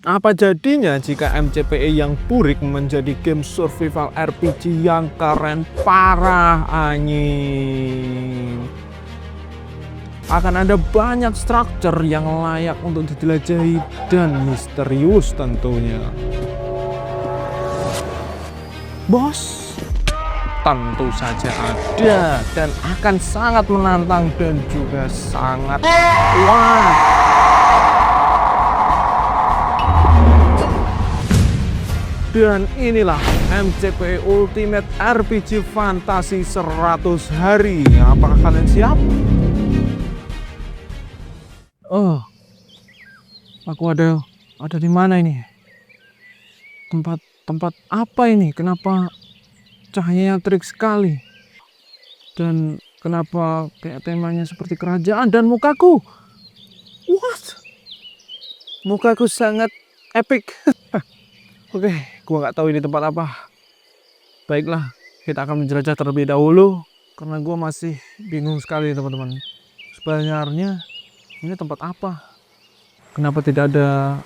Apa jadinya jika MCPE yang burik menjadi game survival RPG yang keren parah anjing? Akan ada banyak struktur yang layak untuk dijelajahi dan misterius tentunya. Bos, tentu saja ada dan akan sangat menantang dan juga sangat kuat. Dan inilah MCPE Ultimate RPG Fantasi 100 hari. Apakah kalian siap? Oh, aku ada di mana ini? Tempat apa ini? Kenapa cahayanya terik sekali? Dan kenapa kayak temanya seperti kerajaan dan mukaku? What? Mukaku sangat epic. Oke, gua nggak tahu ini tempat apa. Baiklah, kita akan menjelajah terlebih dahulu karena gua masih bingung sekali teman-teman. Sebenarnya ini tempat apa? Kenapa tidak ada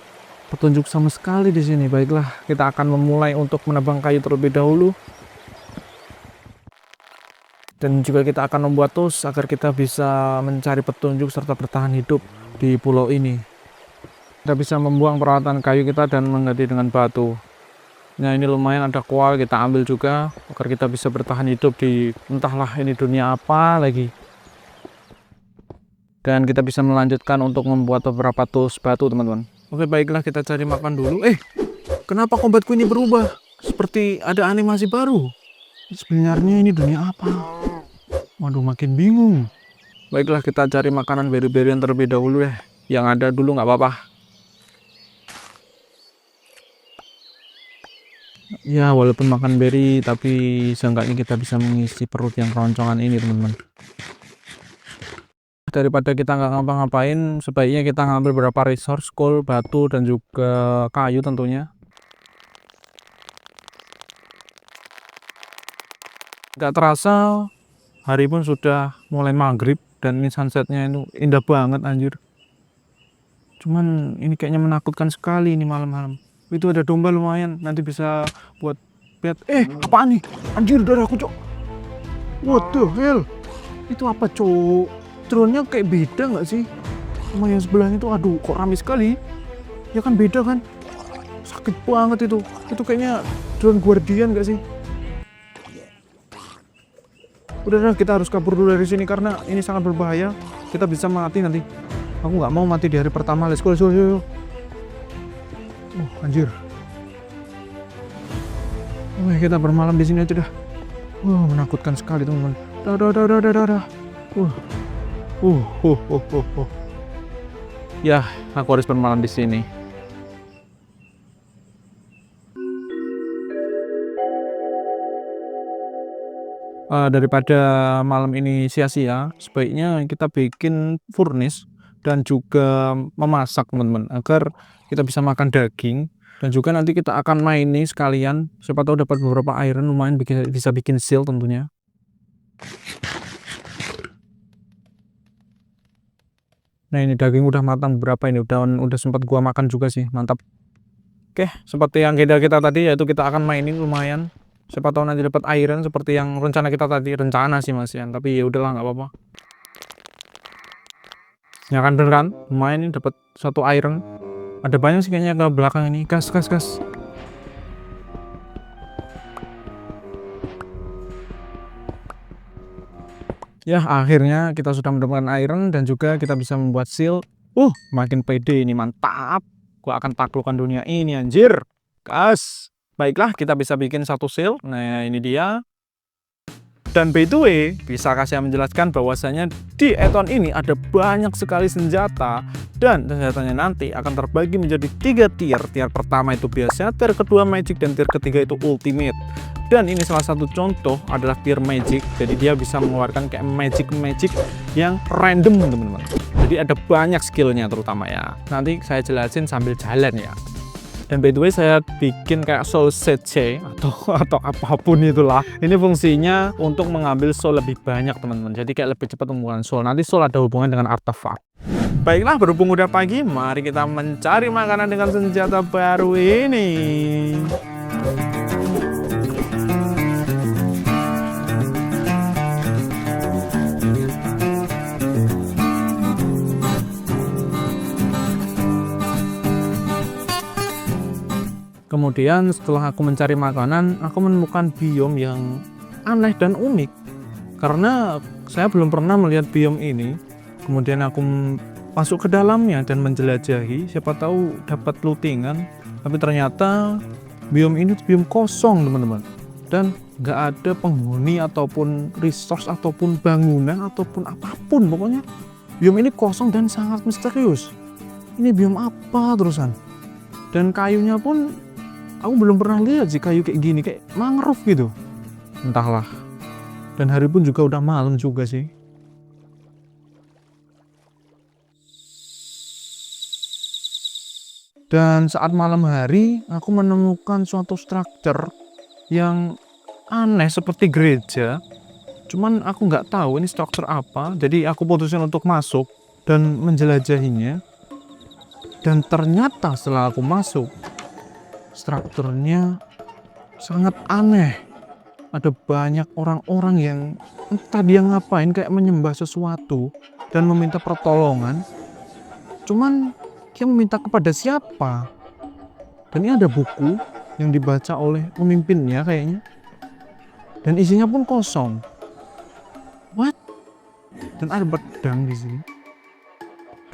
petunjuk sama sekali di sini? Baiklah, kita akan memulai untuk menebang kayu terlebih dahulu. Dan juga kita akan membuat tools agar kita bisa mencari petunjuk serta bertahan hidup di pulau ini. Kita bisa membuang peralatan kayu kita dan mengganti dengan batu. Nah, ini lumayan ada koal, kita ambil juga agar kita bisa bertahan hidup di entahlah ini dunia apa lagi. Dan kita bisa melanjutkan untuk membuat beberapa tools batu teman-teman. Oke, baiklah, kita cari makan dulu. Kenapa combatku ini berubah? Seperti ada animasi baru. Sebenarnya ini dunia apa? Waduh, makin bingung. Baiklah, kita cari makanan beri-berian terlebih dahulu ya. Yang ada dulu nggak apa-apa. Ya, walaupun makan beri, tapi seenggaknya kita bisa mengisi perut yang keroncongan ini teman-teman. Daripada kita nggak ngapa-ngapain, sebaiknya kita ngambil beberapa resource, coal, batu, dan juga kayu tentunya. Gak terasa hari pun sudah mulai maghrib dan ini sunsetnya itu indah banget anjir. Cuman ini kayaknya menakutkan sekali ini malam-malam. Itu ada domba lumayan, nanti bisa buat bed. Apaan nih? Anjir, darahku cok. What the hell? Itu apa cok? Drone-nya kayak beda nggak sih? Sama yang sebelahnya itu, aduh kok rame sekali. Ya kan beda kan? Sakit banget itu. Itu kayaknya drone Guardian nggak sih? Udah, kita harus kabur dulu dari sini karena ini sangat berbahaya. Kita bisa mati nanti. Aku nggak mau mati di hari pertama. Let's go. Anjir. Kita bermalam di sini aja dah. Menakutkan sekali teman-teman. Dah. Ya, aku harus bermalam di sini. Daripada malam ini sia-sia, sebaiknya kita bikin furnace dan juga memasak teman-teman agar kita bisa makan daging dan juga nanti kita akan mining sekalian, siapa tahu dapat beberapa iron lumayan bisa bikin shield tentunya. Nah, ini daging udah matang beberapa ini, udah sempat gua makan juga sih, mantap. Oke, seperti yang kita tadi yaitu kita akan mining lumayan. Siapa tahu nanti dapat iron seperti yang rencana kita tadi, rencana sih Mas ya, tapi ya udahlah nggak apa-apa. Ya kan bener kan? Lumayan ini dapat satu iron. Ada banyak sih kayaknya ke belakang ini. Gas. Ya, akhirnya kita sudah mendapatkan iron dan juga kita bisa membuat shield. Makin pede ini, mantap. Gua akan taklukkan dunia ini anjir. Gas. Baiklah, kita bisa bikin satu shield. Nah, ini dia. Dan by the way, bisa kasih menjelaskan bahwasanya di add-on ini ada banyak sekali senjata dan senjatanya nanti akan terbagi menjadi 3 tier. Tier pertama itu biasa, tier kedua magic, dan tier ketiga itu ultimate. Dan ini salah satu contoh adalah tier magic. Jadi dia bisa mengeluarkan kayak magic yang random teman-teman. Jadi ada banyak skillnya terutama ya. Nanti saya jelasin sambil jalan ya. Dan by the way, saya bikin kayak soul sage atau apapun itulah. Ini fungsinya untuk mengambil soul lebih banyak, teman-teman. Jadi kayak lebih cepat mengumpulkan soul. Nanti soul ada hubungan dengan artefak. Baiklah, berhubung udah pagi, mari kita mencari makanan dengan senjata baru ini. Kemudian setelah aku mencari makanan, aku menemukan biom yang aneh dan unik. Karena saya belum pernah melihat biom ini. Kemudian aku masuk ke dalamnya dan menjelajahi, siapa tahu dapat lootingan. Tapi ternyata biom ini biom kosong, teman-teman. Dan nggak ada penghuni ataupun resource ataupun bangunan ataupun apapun. Pokoknya biom ini kosong dan sangat misterius. Ini biom apa terusan? Dan kayunya pun aku belum pernah lihat sih kayu kayak gini, kayak mangrove gitu. Entahlah. Dan hari pun juga udah malam juga sih. Dan saat malam hari, aku menemukan suatu structure yang aneh seperti gereja. Cuman aku nggak tahu ini structure apa. Jadi aku putusin untuk masuk dan menjelajahinya. Dan ternyata setelah aku masuk, strukturnya sangat aneh. Ada banyak orang-orang yang entah dia ngapain, kayak menyembah sesuatu dan meminta pertolongan. Cuman dia meminta kepada siapa? Dan ini ada buku yang dibaca oleh pemimpinnya kayaknya. Dan isinya pun kosong. What? Dan ada pedang di sini.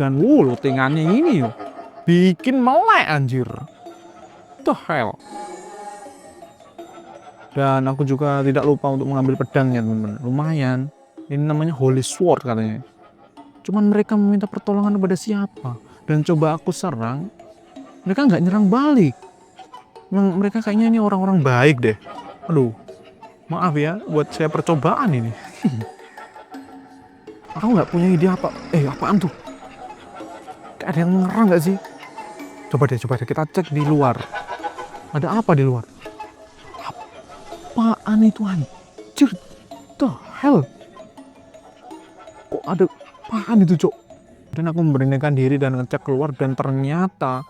Dan lootingannya ini bikin melek anjir. The hell. Dan aku juga tidak lupa untuk mengambil pedangnya, teman-teman. Lumayan. Ini namanya Holy Sword katanya. Cuman mereka meminta pertolongan kepada siapa? Dan coba aku serang, mereka nggak nyerang balik. Mereka kayaknya ini orang-orang baik deh. Aduh, maaf ya buat saya percobaan ini. Aku nggak punya ide apa. Apaan tuh? Kayak ada yang ngerang nggak sih? Coba deh kita cek di luar. Ada apa di luar? Apaan itu anjir? The hell? Kok ada apaan itu, Cok? Dan aku memberanikan diri dan ngecek keluar, dan ternyata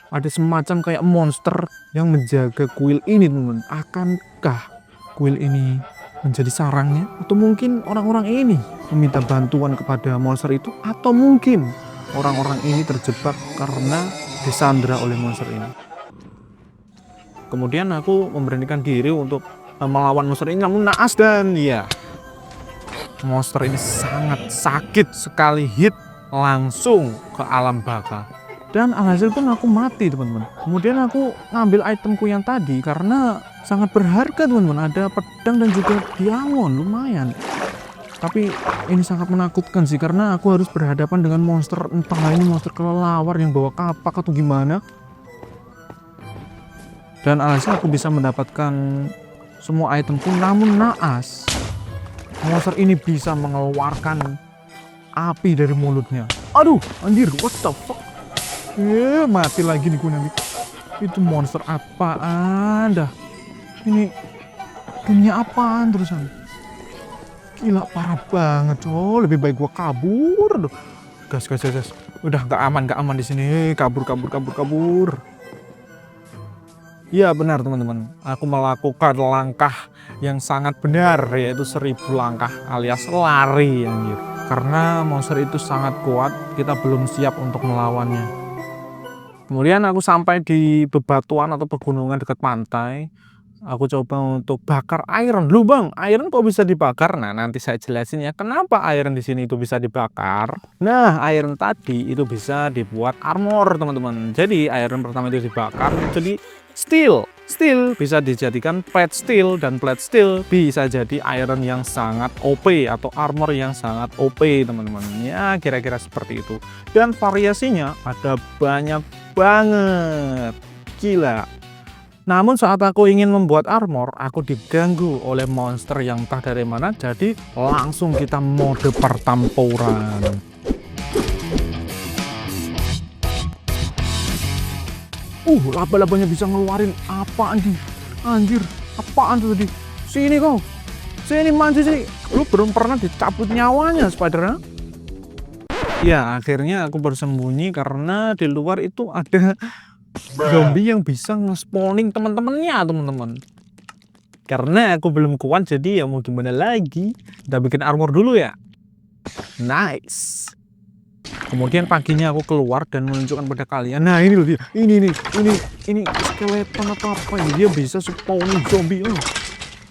ada semacam kayak monster yang menjaga kuil ini, teman-teman. Akankah kuil ini menjadi sarangnya? Atau mungkin orang-orang ini meminta bantuan kepada monster itu? Atau mungkin orang-orang ini terjebak karena disandra oleh monster ini? Kemudian aku memberanikan diri untuk melawan monster ini, namun naas, dan ya, monster ini sangat sakit sekali, hit langsung ke alam baka. Dan alhasil pun aku mati, teman-teman. Kemudian aku ngambil itemku yang tadi karena sangat berharga, teman-teman. Ada pedang dan juga diamond, lumayan. Tapi ini sangat menakutkan sih, karena aku harus berhadapan dengan monster, entah ini monster kelelawar yang bawa kapak atau gimana. Dan alhasil aku bisa mendapatkan semua itemku, namun naas. Monster ini bisa mengeluarkan api dari mulutnya. Aduh, anjir, what the fuck? Mati lagi nih gue nanti. Itu monster apaan dah? Ini dunia apaan terusan? Gila, parah banget, coy. Lebih baik gue kabur. Aduh. Gas. Udah nggak aman di sini. Kabur. Ya benar, teman-teman. Aku melakukan langkah yang sangat benar, yaitu 1000 langkah alias lari, anjir. Karena monster itu sangat kuat, kita belum siap untuk melawannya. Kemudian aku sampai di bebatuan atau pegunungan dekat pantai. Aku coba untuk bakar iron. Lu bang, iron kok bisa dibakar? Nah, nanti saya jelasin ya kenapa iron di sini itu bisa dibakar. Nah, iron tadi itu bisa dibuat armor, teman-teman. Jadi iron pertama itu dibakar jadi steel. Steel bisa dijadikan plate steel, dan plate steel bisa jadi iron yang sangat OP atau armor yang sangat OP, teman-teman. Ya, kira-kira seperti itu. Dan variasinya ada banyak banget. Gila. Namun saat aku ingin membuat armor, aku diganggu oleh monster yang entah dari mana, jadi langsung kita mode pertempuran. Laba-labanya bisa ngeluarin apa anjing? Anjir, apaan tuh tadi? Sini kau. Sini maju sini. Lu belum pernah dicabut nyawanya, Spider, ha? Ya, akhirnya aku bersembunyi karena di luar itu ada zombie yang bisa nge-spawning teman-temannya, teman-teman. Karena aku belum kuat, jadi ya mau gimana lagi? Kita bikin armor dulu ya. Nice. Kemudian paginya aku keluar dan menunjukkan pada kalian. Nah, ini loh dia. Ini skeleton atau apa ini? Dia bisa spawning zombie.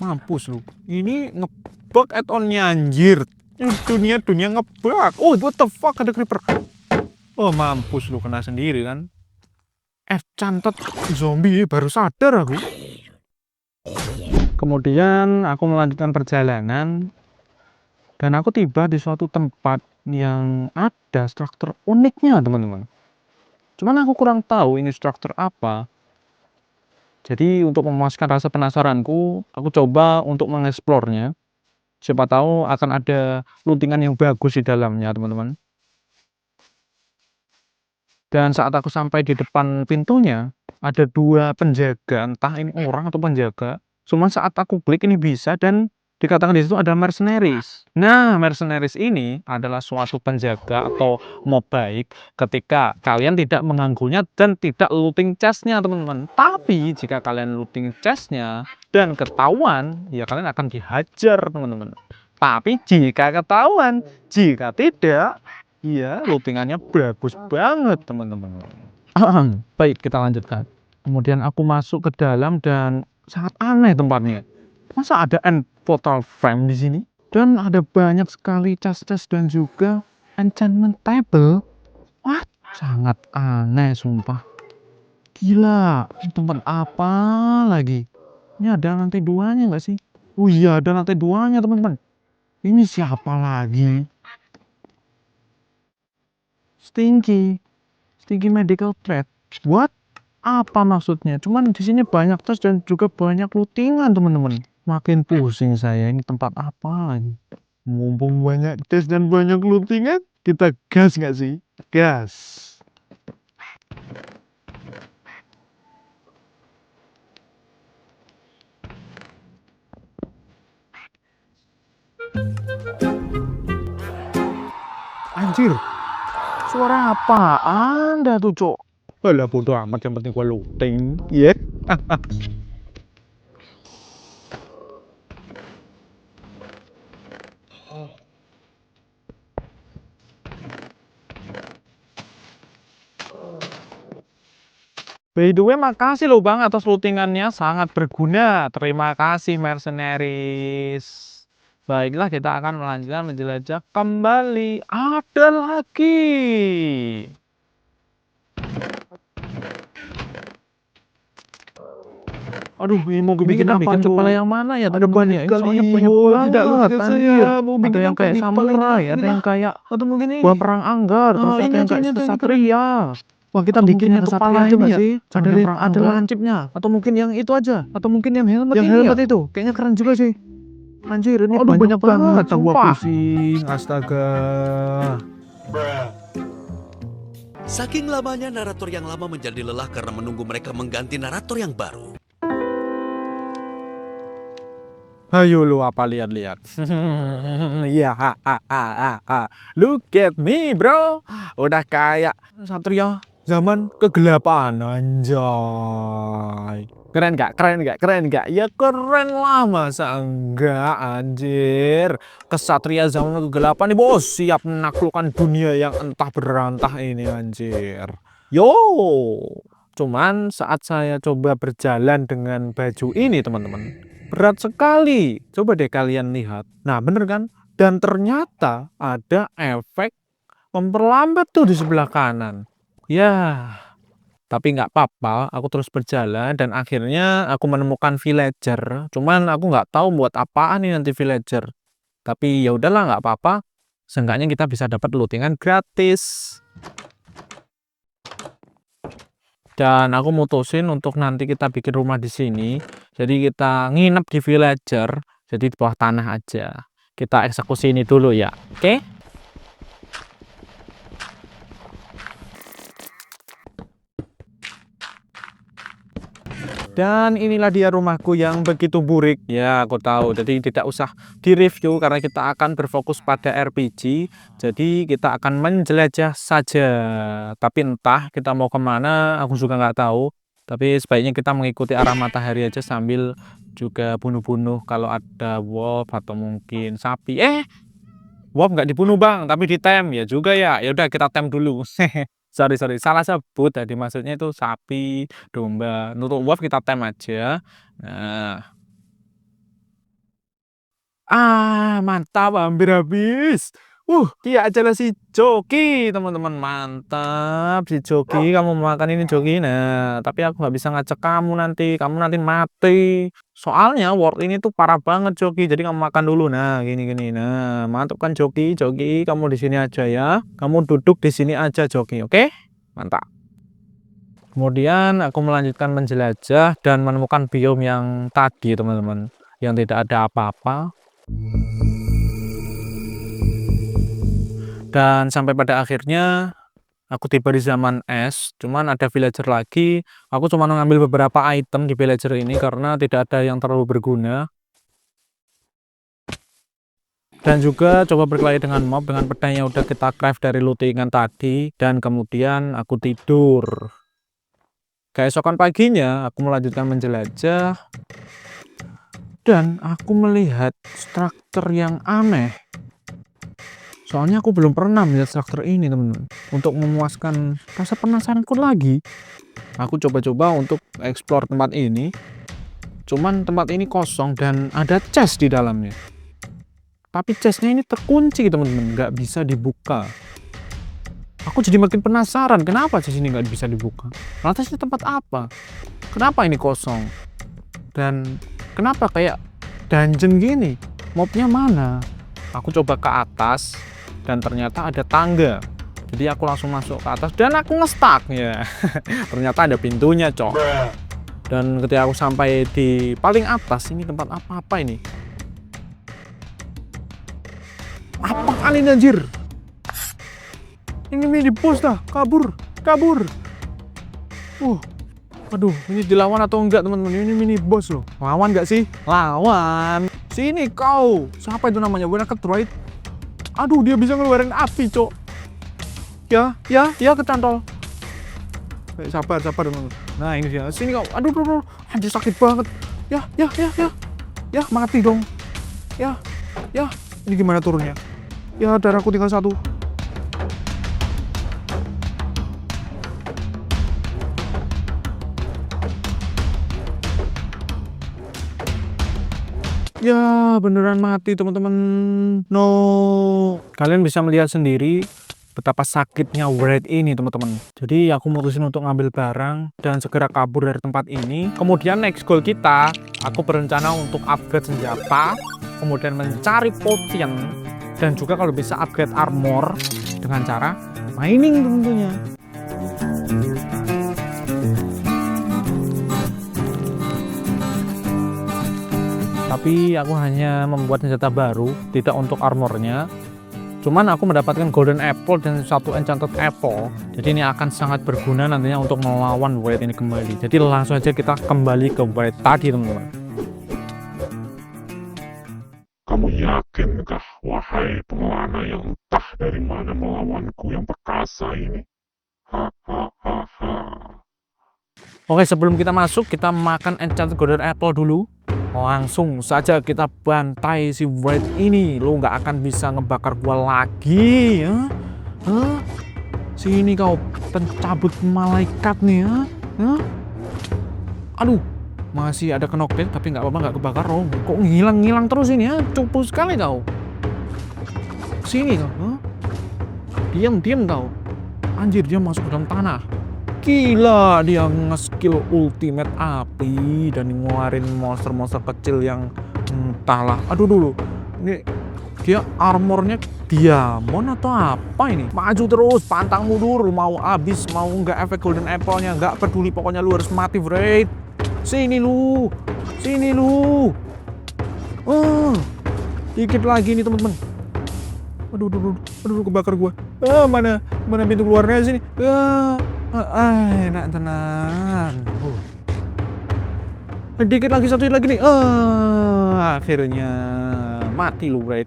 Mampus lu. Ini ngebug add-onnya anjir. Dunia ngebug. Oh, what the fuck, ada creeper. Oh, mampus lu, kena sendiri kan. Cantet zombie, baru sadar aku. Kemudian aku melanjutkan perjalanan dan aku tiba di suatu tempat yang ada struktur uniknya, teman-teman. Cuman aku kurang tahu ini struktur apa. Jadi untuk memuaskan rasa penasaranku, aku coba untuk mengeksplornya. Siapa tahu akan ada lootingan yang bagus di dalamnya, teman-teman. Dan saat aku sampai di depan pintunya, ada 2 penjaga, entah ini orang atau penjaga. Cuman saat aku klik ini bisa dan dikatakan di situ ada mercenaries. Nah, mercenaries ini adalah suatu penjaga atau mob baik ketika kalian tidak mengganggunya dan tidak looting chestnya, teman-teman. Tapi jika kalian looting chestnya dan ketahuan, ya kalian akan dihajar, teman-teman. Tapi jika ketahuan, jika tidak, ya lootingannya bagus banget, teman-teman. Baik, kita lanjutkan. Kemudian aku masuk ke dalam dan sangat aneh tempatnya. Masa ada end portal frame di sini? Dan ada banyak sekali chest-chest dan juga enchantment table. Wah, sangat aneh sumpah. Gila, tempat apa lagi? Ini ada lantai 2-nya nggak sih? Oh iya, ada lantai 2-nya, teman-teman. Ini siapa lagi? Stinky medical threat. What? Apa maksudnya? Cuman di sini banyak tas dan juga banyak lootingan, teman-teman. Makin pusing saya, ini tempat apa lagi? Mumpung banyak tes dan banyak lootingan, kita gas nggak sih? Gas. Anjir, suara apaan dah tuh, Cok? Alah, bodo amat, yang penting gua looting. Iya. By the way, makasih loh Bang atas lootingannya, sangat berguna. Terima kasih mercenaries. Baiklah, kita akan melanjutkan menjelajah kembali. Ada lagi. Aduh, ini mau bikin apa? Bikin kepala yang mana ya? Ada banyak sekali. Soalnya banyak banget. Anjir. Ada yang kayak samurai, ada yang kayak buah perang anggar, terus ada yang kayak kesatria. Wah, kita bikin yang kepala aja nggak sih? Ada lancipnya. Atau mungkin yang itu aja. Atau mungkin yang helmet ini. Yang helmet itu. Kayaknya keren juga sih. Anjir, ini banyak banget. Gua pusing. Astaga. Saking lamanya narator yang lama menjadi lelah karena menunggu mereka mengganti narator yang baru. Ayo lu apa lihat-lihat. Iya, look at me, bro. Udah kayak Satria zaman kegelapan, anjay. Keren gak? Keren gak? Ya keren lah, masa enggak, anjir. Kesatria zaman kegelapan nih, bos. Siap menaklukkan dunia yang entah berantah ini, anjir. Yo. Cuman saat saya coba berjalan dengan baju ini, teman-teman, berat sekali. Coba deh kalian lihat. Nah, bener kan? Dan ternyata ada efek memperlambat tuh di sebelah kanan. Ya, tapi nggak apa-apa. Aku terus berjalan dan akhirnya aku menemukan villager. Cuman aku nggak tahu buat apaan nih nanti villager. Tapi ya udahlah, nggak apa-apa. Seenggaknya kita bisa dapat lootingan gratis. Dan aku mutusin untuk nanti kita bikin rumah di sini. Jadi kita nginep di villager. Jadi di bawah tanah aja. Kita eksekusi ini dulu ya. Oke? Dan inilah dia rumahku yang begitu burik. Ya, aku tahu. Jadi tidak usah direview karena kita akan berfokus pada RPG. Jadi kita akan menjelajah saja. Tapi entah kita mau kemana, aku juga nggak tahu. Tapi sebaiknya kita mengikuti arah matahari aja sambil juga bunuh-bunuh kalau ada wolf atau mungkin sapi. Wolf nggak dibunuh bang, tapi ditem ya juga ya. Ya udah kita tem dulu. Sorry, salah sebut tadi, maksudnya itu sapi, domba. Untuk wolf kita tem aja. Nah, mantap, hampir habis. Dia adalah si Joki, teman-teman. Mantap, si Joki. Kamu mau makan ini Joki. Nah, tapi aku nggak bisa ngajak kamu nanti. Kamu nanti mati. Soalnya world ini tuh parah banget Joki. Jadi kamu makan dulu. Nah, gini-gini. Nah, mantap kan Joki. Joki, kamu di sini aja ya. Kamu duduk di sini aja Joki, oke? Mantap. Kemudian aku melanjutkan menjelajah dan menemukan biome yang tadi, teman-teman. Yang tidak ada apa-apa. Dan sampai pada akhirnya aku tiba di zaman es, cuman ada villager lagi. Aku cuma mengambil beberapa item di villager ini karena tidak ada yang terlalu berguna. Dan juga coba berkelahi dengan mob dengan pedang yang udah kita craft dari lootingan tadi. Dan kemudian aku tidur. Keesokan paginya aku melanjutkan menjelajah. Dan aku melihat struktur yang aneh. Soalnya aku belum pernah melihat struktur ini, teman-teman. Untuk memuaskan rasa penasaranku lagi, aku coba-coba untuk explore tempat ini. Cuman tempat ini kosong dan ada chest di dalamnya. Tapi chestnya ini terkunci, teman-teman, nggak bisa dibuka. Aku jadi makin penasaran, kenapa chest ini nggak bisa dibuka? Lantas ini tempat apa? Kenapa ini kosong? Dan kenapa kayak dungeon gini? Mobnya mana? Aku coba ke atas. Dan ternyata ada tangga. Jadi aku langsung masuk ke atas dan aku nge-stuck ya. Ternyata ada pintunya, cok. Dan ketika aku sampai di paling atas, ini tempat apa-apa ini? Apa kali ini anjir? Ini mini boss dah, kabur. Aduh, ini dilawan atau enggak, teman-teman? Ini mini boss loh. Lawan enggak sih? Lawan. Sini kau. Siapa itu namanya? Buena Droid. Aduh, dia bisa ngeluarin api, cok. Ya, kecantol. Sabar, teman-teman. Nah, ini dia. Sini kau. Aduh. Anjir, sakit banget. Ya. Ya, mati dong. Ya. Ini gimana turunnya? Ya, darahku tinggal 1. Ya, beneran mati, teman-teman. No. Kalian bisa melihat sendiri betapa sakitnya Wraith ini, teman-teman. Jadi aku mutusin untuk ngambil barang dan segera kabur dari tempat ini. Kemudian next goal kita, aku berencana untuk upgrade senjata, kemudian mencari potion, dan juga kalau bisa upgrade armor dengan cara mining tentunya. Tapi aku hanya membuat senjata baru, tidak untuk armornya. Cuman aku mendapatkan golden apple dan 1 enchanted apple. Jadi ini akan sangat berguna nantinya untuk melawan Wraith ini kembali. Jadi langsung aja kita kembali ke Wraith tadi, teman-teman. Kamu yakinkah, wahai pengelana yang entah dari mana melawanku yang perkasa ini? Oke, sebelum kita masuk, kita makan enchanted golden apple dulu. Langsung saja kita bantai si Wraith ini. Lo nggak akan bisa ngebakar gua lagi ya. Sini kau pencabut malaikat nih ya. Aduh, masih ada knockback tapi nggak apa-apa, nggak kebakar. Oh, kok ngilang terus ini ya. Cupu sekali kau. Sini kau. Diam kau. Anjir, dia masuk ke dalam tanah. Gila, dia nge-skill ultimate api dan ngeluarin monster-monster kecil yang entahlah. Aduh dulu, ini dia armornya diamond atau apa ini? Maju terus, pantang mundur, mau habis, mau nggak efek golden apple-nya, nggak peduli, pokoknya lu harus mati, Wraith. Sini lu. Dikit lagi nih, teman-teman. Aduh, kebakar gua. Mana pintu keluarnya sini? Enak tenan. Dikit lagi, satu lagi nih. Akhirnya mati lu, Bright.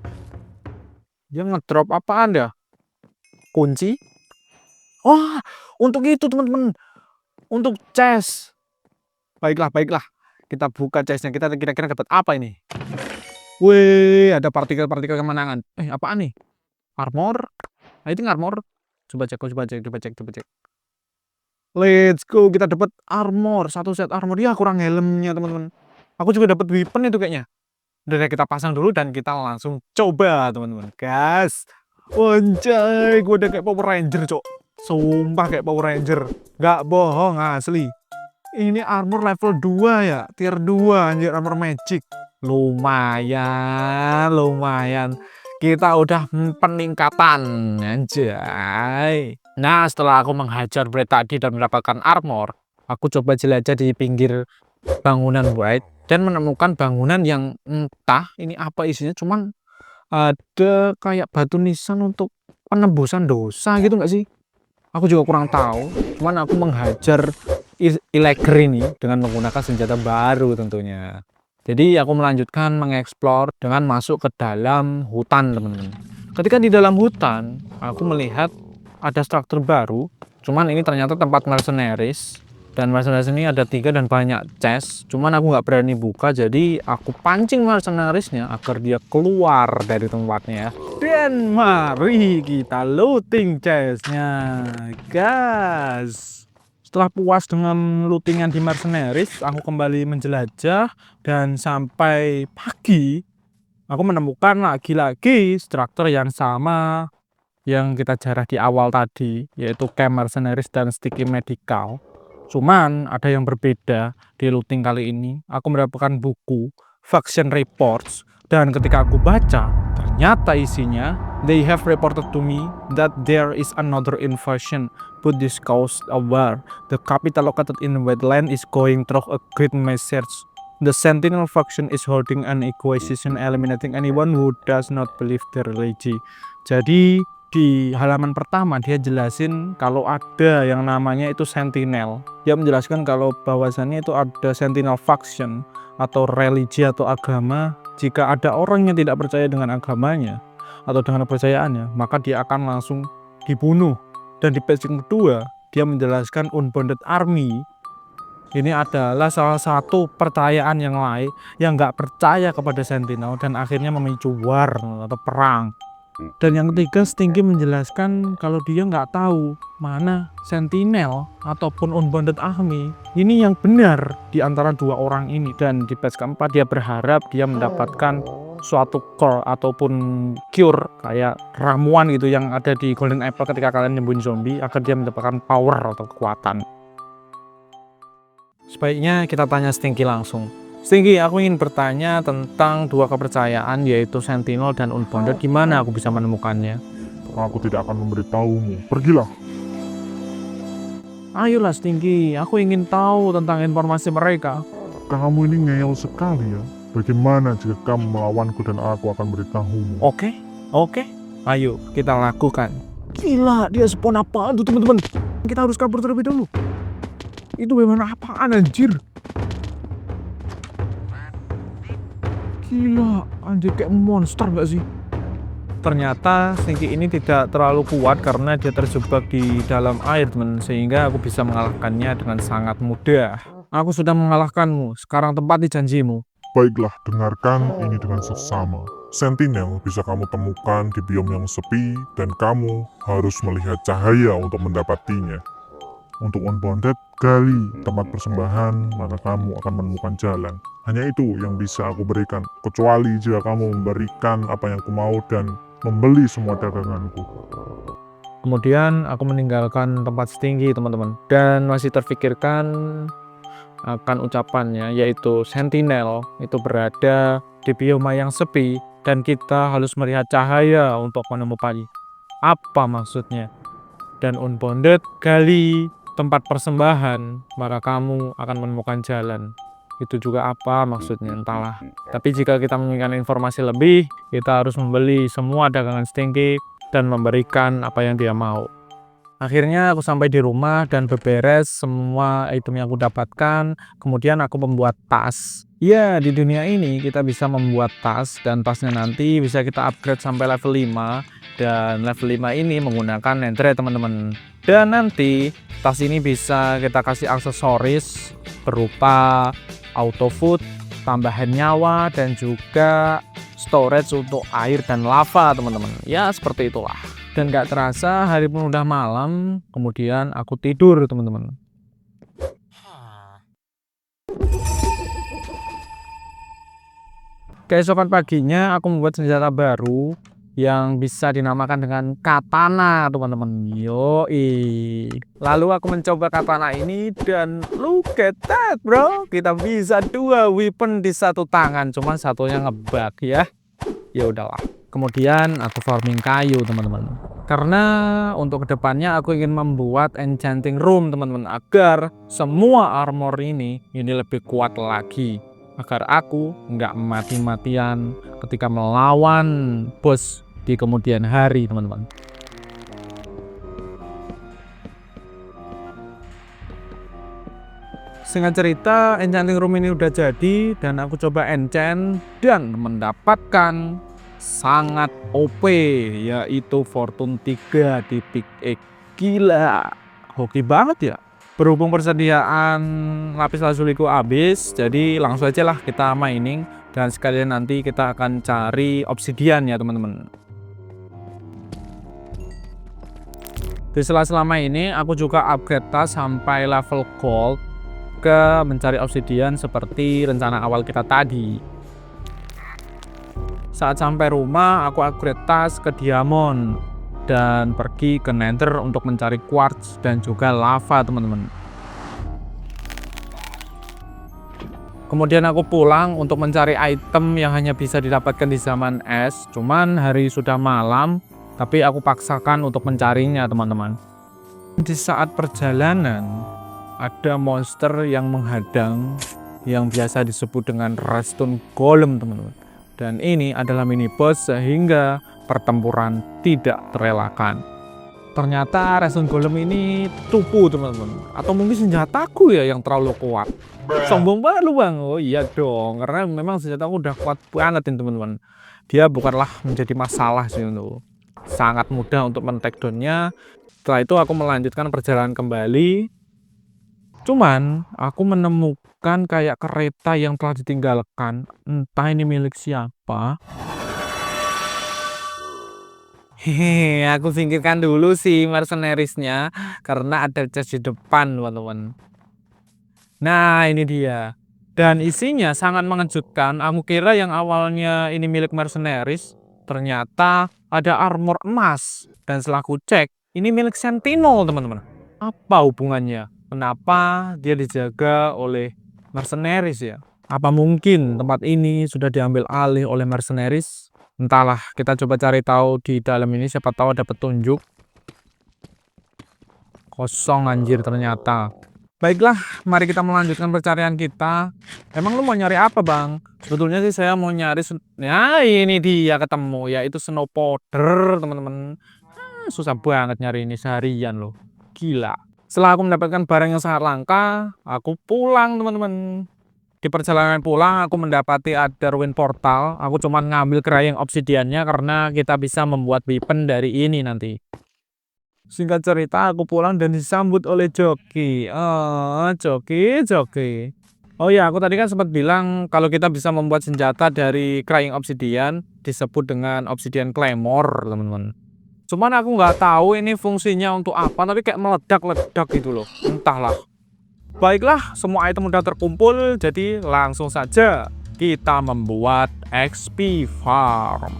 Dia ngedrop apaan dah? Kunci? Wah, untuk itu teman-teman. Untuk chest. Baiklah, baiklah. Kita buka chestnya. Kita kira-kira dapat apa ini? Wih, ada partikel-partikel kemenangan. Apaan nih? Armor? I think armor. Coba cek. Let's go, kita dapat armor, satu set armor. Ya, kurang helmnya, teman-teman. Aku juga dapat weapon itu kayaknya. Udah kita pasang dulu dan kita langsung coba, teman-teman. Gas. Wanjay, gue udah kayak Power Ranger, cok. Sumpah kayak Power Ranger. Gak bohong, asli. Ini armor level 2 ya, tier 2, anjir, armor magic. Lumayan. Kita udah peningkatan, anjay. Nah, setelah aku menghajar Bright tadi dan mendapatkan armor, aku coba jelajah di pinggir bangunan Bright dan menemukan bangunan yang entah ini apa isinya, cuman ada kayak batu nisan untuk penebusan dosa gitu nggak sih? Aku juga kurang tahu, cuman aku menghajar Illager ini dengan menggunakan senjata baru tentunya. Jadi aku melanjutkan mengeksplor dengan masuk ke dalam hutan, teman-teman. Ketika di dalam hutan, aku melihat ada struktur baru. Cuman ini ternyata tempat mercenaries. Dan mercenaries ini ada 3 dan banyak chest. Cuman aku nggak berani buka, jadi aku pancing mercenariesnya agar dia keluar dari tempatnya. Dan mari kita looting chestnya, guys. Setelah puas dengan lootingan di mercenaries, aku kembali menjelajah dan sampai pagi aku menemukan lagi-lagi struktur yang sama yang kita jarah di awal tadi, yaitu camp mercenaries dan sticky medical. Cuman ada yang berbeda di looting kali ini. Aku mendapatkan buku faction reports dan ketika aku baca, ternyata isinya they have reported to me that there is another invasion but this caused a war. The capital located in wetland is going through a great message. The Sentinel faction is holding an inquisition eliminating anyone who does not believe their religion. Jadi di halaman pertama dia jelasin kalau ada yang namanya itu Sentinel. Dia menjelaskan kalau bahwasannya itu ada Sentinel faction atau religi atau agama. Jika ada orang yang tidak percaya dengan agamanya atau dengan kepercayaannya, maka dia akan langsung dibunuh. Dan di page yang kedua, dia menjelaskan Unbounded Army. Ini adalah salah satu percayaan yang lain yang nggak percaya kepada Sentinel dan akhirnya memicu war atau perang. Dan yang ketiga, Stinky menjelaskan kalau dia nggak tahu mana Sentinel ataupun Unbounded Army ini yang benar di antara dua orang ini. Dan di page keempat dia berharap dia mendapatkan suatu core ataupun cure kayak ramuan gitu yang ada di Golden Apple ketika kalian nyembuhin zombie agar dia mendapatkan power atau kekuatan. Sebaiknya kita tanya Stinky langsung. Stinky, aku ingin bertanya tentang dua kepercayaan yaitu Sentinel dan Unbounded. Gimana aku bisa menemukannya? Aku tidak akan memberitahumu. Pergilah. Ayolah Stinky, aku ingin tahu tentang informasi mereka. Kamu ini ngeyel sekali ya. Bagaimana jika kamu melawanku dan aku akan memberitahumu? Oke. Ayo kita lakukan. Gila, dia spawn apaan tuh teman-teman? Kita harus kabur terlebih dahulu. Itu bagaimana apaan anjir? Gila, anjir kayak monster gak sih? Ternyata Stinky ini tidak terlalu kuat karena dia terjebak di dalam air, teman, sehingga aku bisa mengalahkannya dengan sangat mudah. Aku sudah mengalahkanmu, sekarang tempati janjimu. Baiklah, dengarkan ini dengan seksama. Sentinel bisa kamu temukan di biom yang sepi dan kamu harus melihat cahaya untuk mendapatinya. Untuk Unbounded, gali tempat persembahan maka kamu akan menemukan jalan. Hanya itu yang bisa aku berikan, kecuali jika kamu memberikan apa yang aku mau dan membeli semua daganganku. Kemudian aku meninggalkan tempat Stinky, teman-teman, dan masih terfikirkan akan ucapannya, yaitu Sentinel itu berada di bioma yang sepi dan kita harus melihat cahaya untuk menemukannya. Apa maksudnya? Dan Unbounded, gali tempat persembahan maka kamu akan menemukan jalan. Itu juga apa maksudnya, entahlah. Tapi jika kita menginginkan informasi lebih, kita harus membeli semua dagangan Stinky dan memberikan apa yang dia mau. Akhirnya aku sampai di rumah dan beberes semua item yang aku dapatkan. Kemudian aku membuat tas. Ya, di dunia ini kita bisa membuat tas dan tasnya nanti bisa kita upgrade sampai level 5. Dan level 5 ini menggunakan netherite teman-teman. Dan nanti tas ini bisa kita kasih aksesoris berupa auto food, tambahan nyawa, dan juga storage untuk air dan lava teman-teman. Ya seperti itulah. Dan gak terasa hari pun udah malam, kemudian aku tidur teman-teman. Keesokan paginya aku membuat senjata baru yang bisa dinamakan dengan katana teman-teman. Yoi. Lalu aku mencoba katana ini dan look at that bro, kita bisa 2 weapon di satu tangan, cuma satunya ngebug ya. Ya udahlah. Kemudian aku farming kayu teman-teman, karena untuk kedepannya aku ingin membuat enchanting room teman-teman, agar semua armor ini lebih kuat lagi, agar aku nggak mati-matian ketika melawan bos di kemudian hari teman-teman. Singkat cerita, enchanting room ini udah jadi dan aku coba enchant dan mendapatkan sangat OP, yaitu Fortune 3 di pickaxe. Gila, hoki banget ya. Berhubung persediaan lapis lazuliku habis, jadi langsung aja lah kita mining dan sekalian nanti kita akan cari obsidian ya teman-teman. Di selama ini aku juga upgrade tas sampai level gold ke mencari obsidian seperti rencana awal kita tadi. Saat sampai rumah, aku upgrade tas ke diamond dan pergi ke nether untuk mencari quartz dan juga lava teman-teman. Kemudian aku pulang untuk mencari item yang hanya bisa didapatkan di zaman es. Cuman hari sudah malam, tapi aku paksakan untuk mencarinya teman-teman. Di saat perjalanan, ada monster yang menghadang yang biasa disebut dengan redstone golem teman-teman. Dan ini adalah mini boss sehingga pertempuran tidak terelakkan. Ternyata redstone golem ini tupu teman-teman. Atau mungkin senjataku ya yang terlalu kuat. Sombong banget lu bang. Oh iya dong, karena memang senjataku udah kuat banget teman-teman. Dia bukanlah menjadi masalah sih untuk. Sangat mudah untuk men-takedownnya. Setelah itu aku melanjutkan perjalanan kembali. Cuman aku menemukan kayak kereta yang telah ditinggalkan, entah ini milik siapa. Hehe, aku singkirkan dulu sih mercenariesnya karena ada chest di depan teman-teman. Nah ini dia, dan isinya sangat mengejutkan. Aku kira yang awalnya ini milik mercenaries, ternyata ada armor emas, dan setelah aku cek ini milik Sentinel teman-teman. Apa hubungannya? Kenapa dia dijaga oleh mercenaries ya? Apa mungkin tempat ini sudah diambil alih oleh mercenaries? Entahlah, kita coba cari tahu di dalam ini, siapa tahu ada petunjuk. Kosong anjir ternyata. Baiklah, mari kita melanjutkan pencarian kita. Emang lu mau nyari apa bang? Sebetulnya sih saya mau nyari, ya ini dia ketemu, yaitu snow powder teman-teman. Susah banget nyari ini seharian loh, gila. Setelah aku mendapatkan barang yang sangat langka, aku pulang teman-teman. Di perjalanan pulang aku mendapati ada ruin portal. Aku cuma ngambil kerai yang obsidiannya karena kita bisa membuat weapon dari ini nanti. Singkat cerita aku pulang dan disambut oleh Joki. Joki. Oh ya, aku tadi kan sempat bilang kalau kita bisa membuat senjata dari crying obsidian disebut dengan obsidian claymore teman-teman. Cuman aku nggak tahu ini fungsinya untuk apa, tapi kayak meledak-ledak gitu loh. Entahlah. Baiklah, semua item udah terkumpul, jadi langsung saja kita membuat XP farm.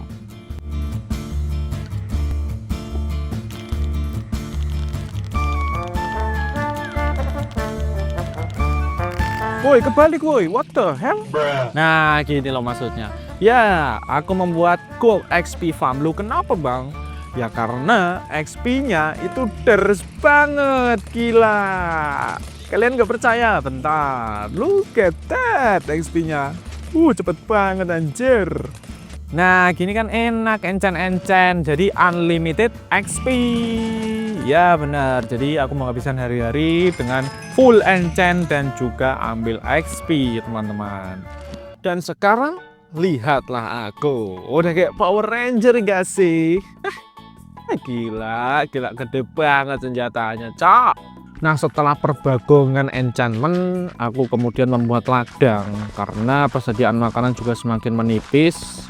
Woi, kebalik woi, what the hell? Nah, gini loh maksudnya. Ya, aku membuat gold XP farm. Lu kenapa bang? Ya karena XP-nya itu deres banget, gila. Kalian gak percaya? Bentar, look at that XP-nya. Cepet banget anjir. Nah, gini kan enak, enchant. Jadi unlimited XP. Ya benar, jadi aku menghabiskan hari-hari dengan full enchant dan juga ambil XP teman-teman. Dan sekarang lihatlah aku, udah kayak Power Ranger gak sih? Gila gede banget senjatanya, cok. Nah, setelah perbagongan enchantment, aku kemudian membuat ladang karena persediaan makanan juga semakin menipis.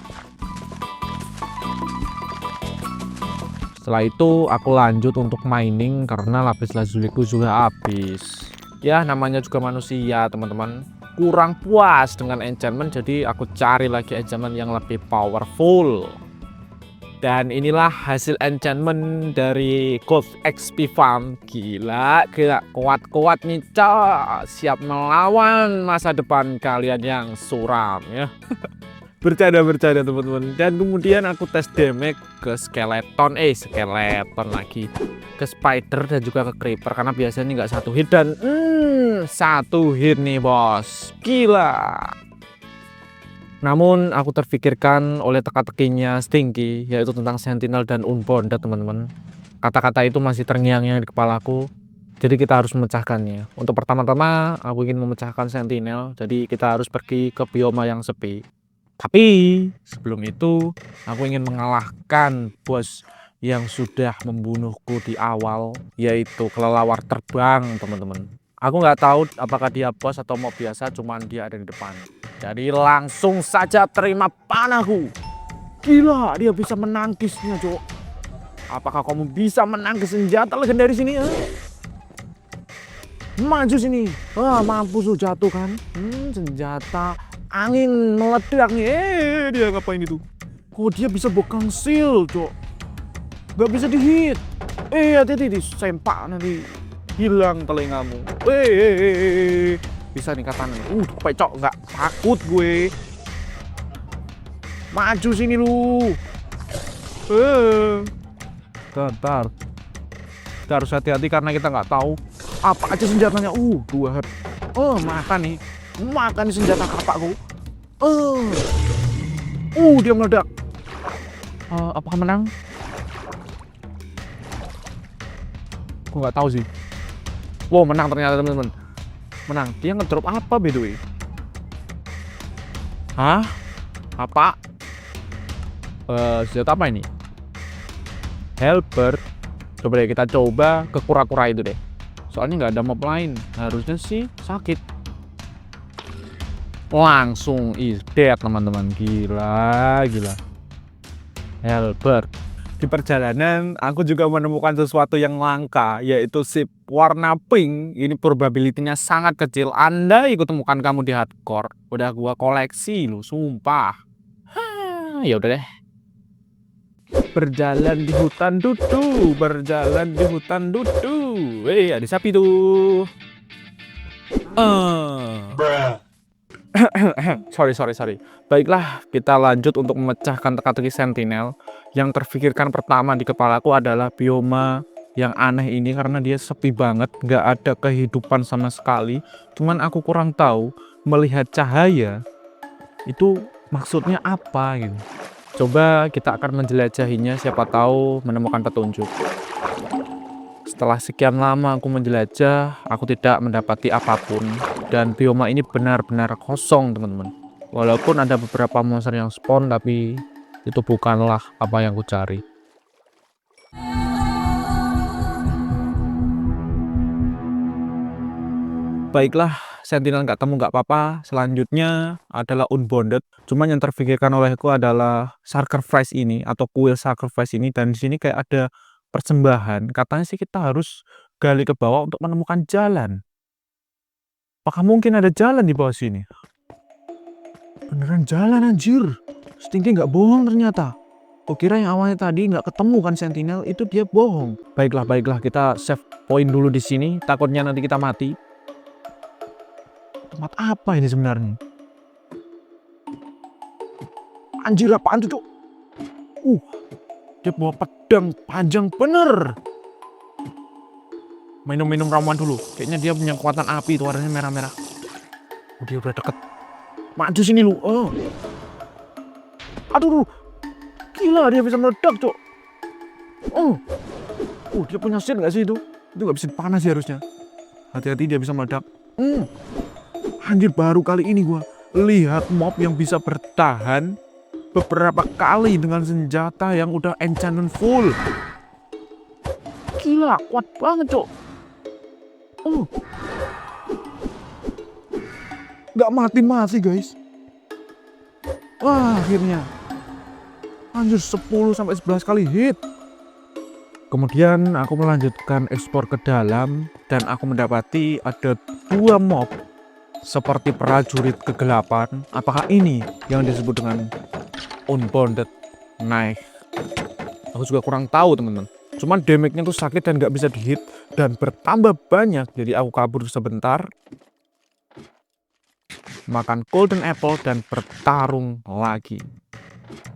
Setelah itu aku lanjut untuk mining karena lapis lazuliku sudah habis. Ya, namanya juga manusia, teman-teman. Kurang puas dengan enchantment, jadi aku cari lagi enchantment yang lebih powerful. Dan inilah hasil enchantment dari Gold XP Farm. Gila, kuat-kuat nih, cok. Siap melawan masa depan kalian yang suram ya. Bercanda teman-teman. Dan kemudian aku tes damage ke skeleton lagi, ke spider dan juga ke creeper karena biasanya nggak satu hit dan satu hit nih bos, gila. Namun aku terfikirkan oleh teka-tekinya Stinky, yaitu tentang Sentinel dan Unbounded teman-teman. Kata-kata itu masih terngiang-ngiang di kepalaku, jadi kita harus memecahkannya. Untuk pertama-tama aku ingin memecahkan Sentinel, jadi kita harus pergi ke bioma yang sepi. Tapi sebelum itu aku ingin mengalahkan bos yang sudah membunuhku di awal, yaitu kelelawar terbang teman-teman. Aku nggak tahu apakah dia bos atau mob biasa, cuman dia ada di depan. Jadi langsung saja terima panahku. Gila, dia bisa menangkisnya, cok. Apakah kamu bisa menangkis senjata legendaris ini? Maju sini. Mampus lu jatuh kan? Senjata angin meledak nih. Dia ngapain itu? Kok dia bisa bokang shield, cok? Gak bisa dihit. Hati-hati disempak nanti. Hilang telingamu. Bisa nih katanya. Pecok, nggak takut gue. Maju sini lu. Bentar. Kita harus hati-hati karena kita nggak tahu apa aja senjatanya. 2 head. Makan nih senjata kapakku. Dia meledak. Apakah menang? Aku nggak tahu sih. Wow, menang ternyata teman-teman. Menang. Dia ngedrop apa by the way? Hah? Apa? Senjata apa ini? Helper. Coba deh kita coba ke kura-kura itu deh. Soalnya nggak ada mob lain. Harusnya sih sakit. Langsung is dead teman-teman. Gila. Helper. Di perjalanan aku juga menemukan sesuatu yang langka, yaitu ship warna pink. Ini probability-nya sangat kecil andai aku temukan kamu di hardcore. Udah gua koleksi lu, sumpah. Ya udah deh. Berjalan di hutan dudu. Ada sapi tuh. Sorry. Baiklah, kita lanjut untuk memecahkan teka-teki Sentinel. Yang terfikirkan pertama di kepalaku adalah bioma yang aneh ini karena dia sepi banget, nggak ada kehidupan sama sekali. Cuman aku kurang tahu melihat cahaya itu maksudnya apa gitu. Coba kita akan menjelajahinya, siapa tahu menemukan petunjuk. Setelah sekian lama aku menjelajah, aku tidak mendapati apapun. Dan bioma ini benar-benar kosong teman-teman. Walaupun ada beberapa monster yang spawn, tapi itu bukanlah apa yang ku cari. Baiklah, Sentinel nggak temu nggak apa-apa. Selanjutnya adalah Unbounded. Cuman yang terfikirkan olehku adalah sacrifice ini atau kuil sacrifice ini. Dan di sini kayak ada persembahan. Katanya sih kita harus gali ke bawah untuk menemukan jalan. Apakah mungkin ada jalan di bawah sini? Beneran jalan anjir. Stinky nggak bohong ternyata. Kukira yang awalnya tadi nggak ketemu kan Sentinel, itu dia bohong. Baiklah, kita save point dulu di sini. Takutnya nanti kita mati. Tempat apa ini sebenarnya? Anjir, apaan tuh, Cuk? Dia bawa pedang panjang bener. Minum ramuan dulu. Kayaknya dia punya kekuatan api, itu warnanya merah-merah. Dia udah deket. Maju sini lu. Aduh, gila dia bisa meledak, Cuk. Dia punya shield nggak sih itu? Itu nggak bisa dipanah sih harusnya. Hati-hati dia bisa meledak. Anjir, baru kali ini gua lihat mob yang bisa bertahan beberapa kali dengan senjata yang udah enchanted full. Gila, kuat banget, Cok. Nggak mati-mati, guys. Wah, akhirnya. Anjir, 10-11 kali hit. Kemudian aku melanjutkan ekspor ke dalam dan aku mendapati ada 2 mob seperti prajurit kegelapan. Apakah ini yang disebut dengan Unbounded Knife? Aku juga kurang tahu, teman-teman. Cuman damage-nya tuh sakit dan nggak bisa dihit dan bertambah banyak. Jadi aku kabur sebentar, makan golden apple dan bertarung lagi.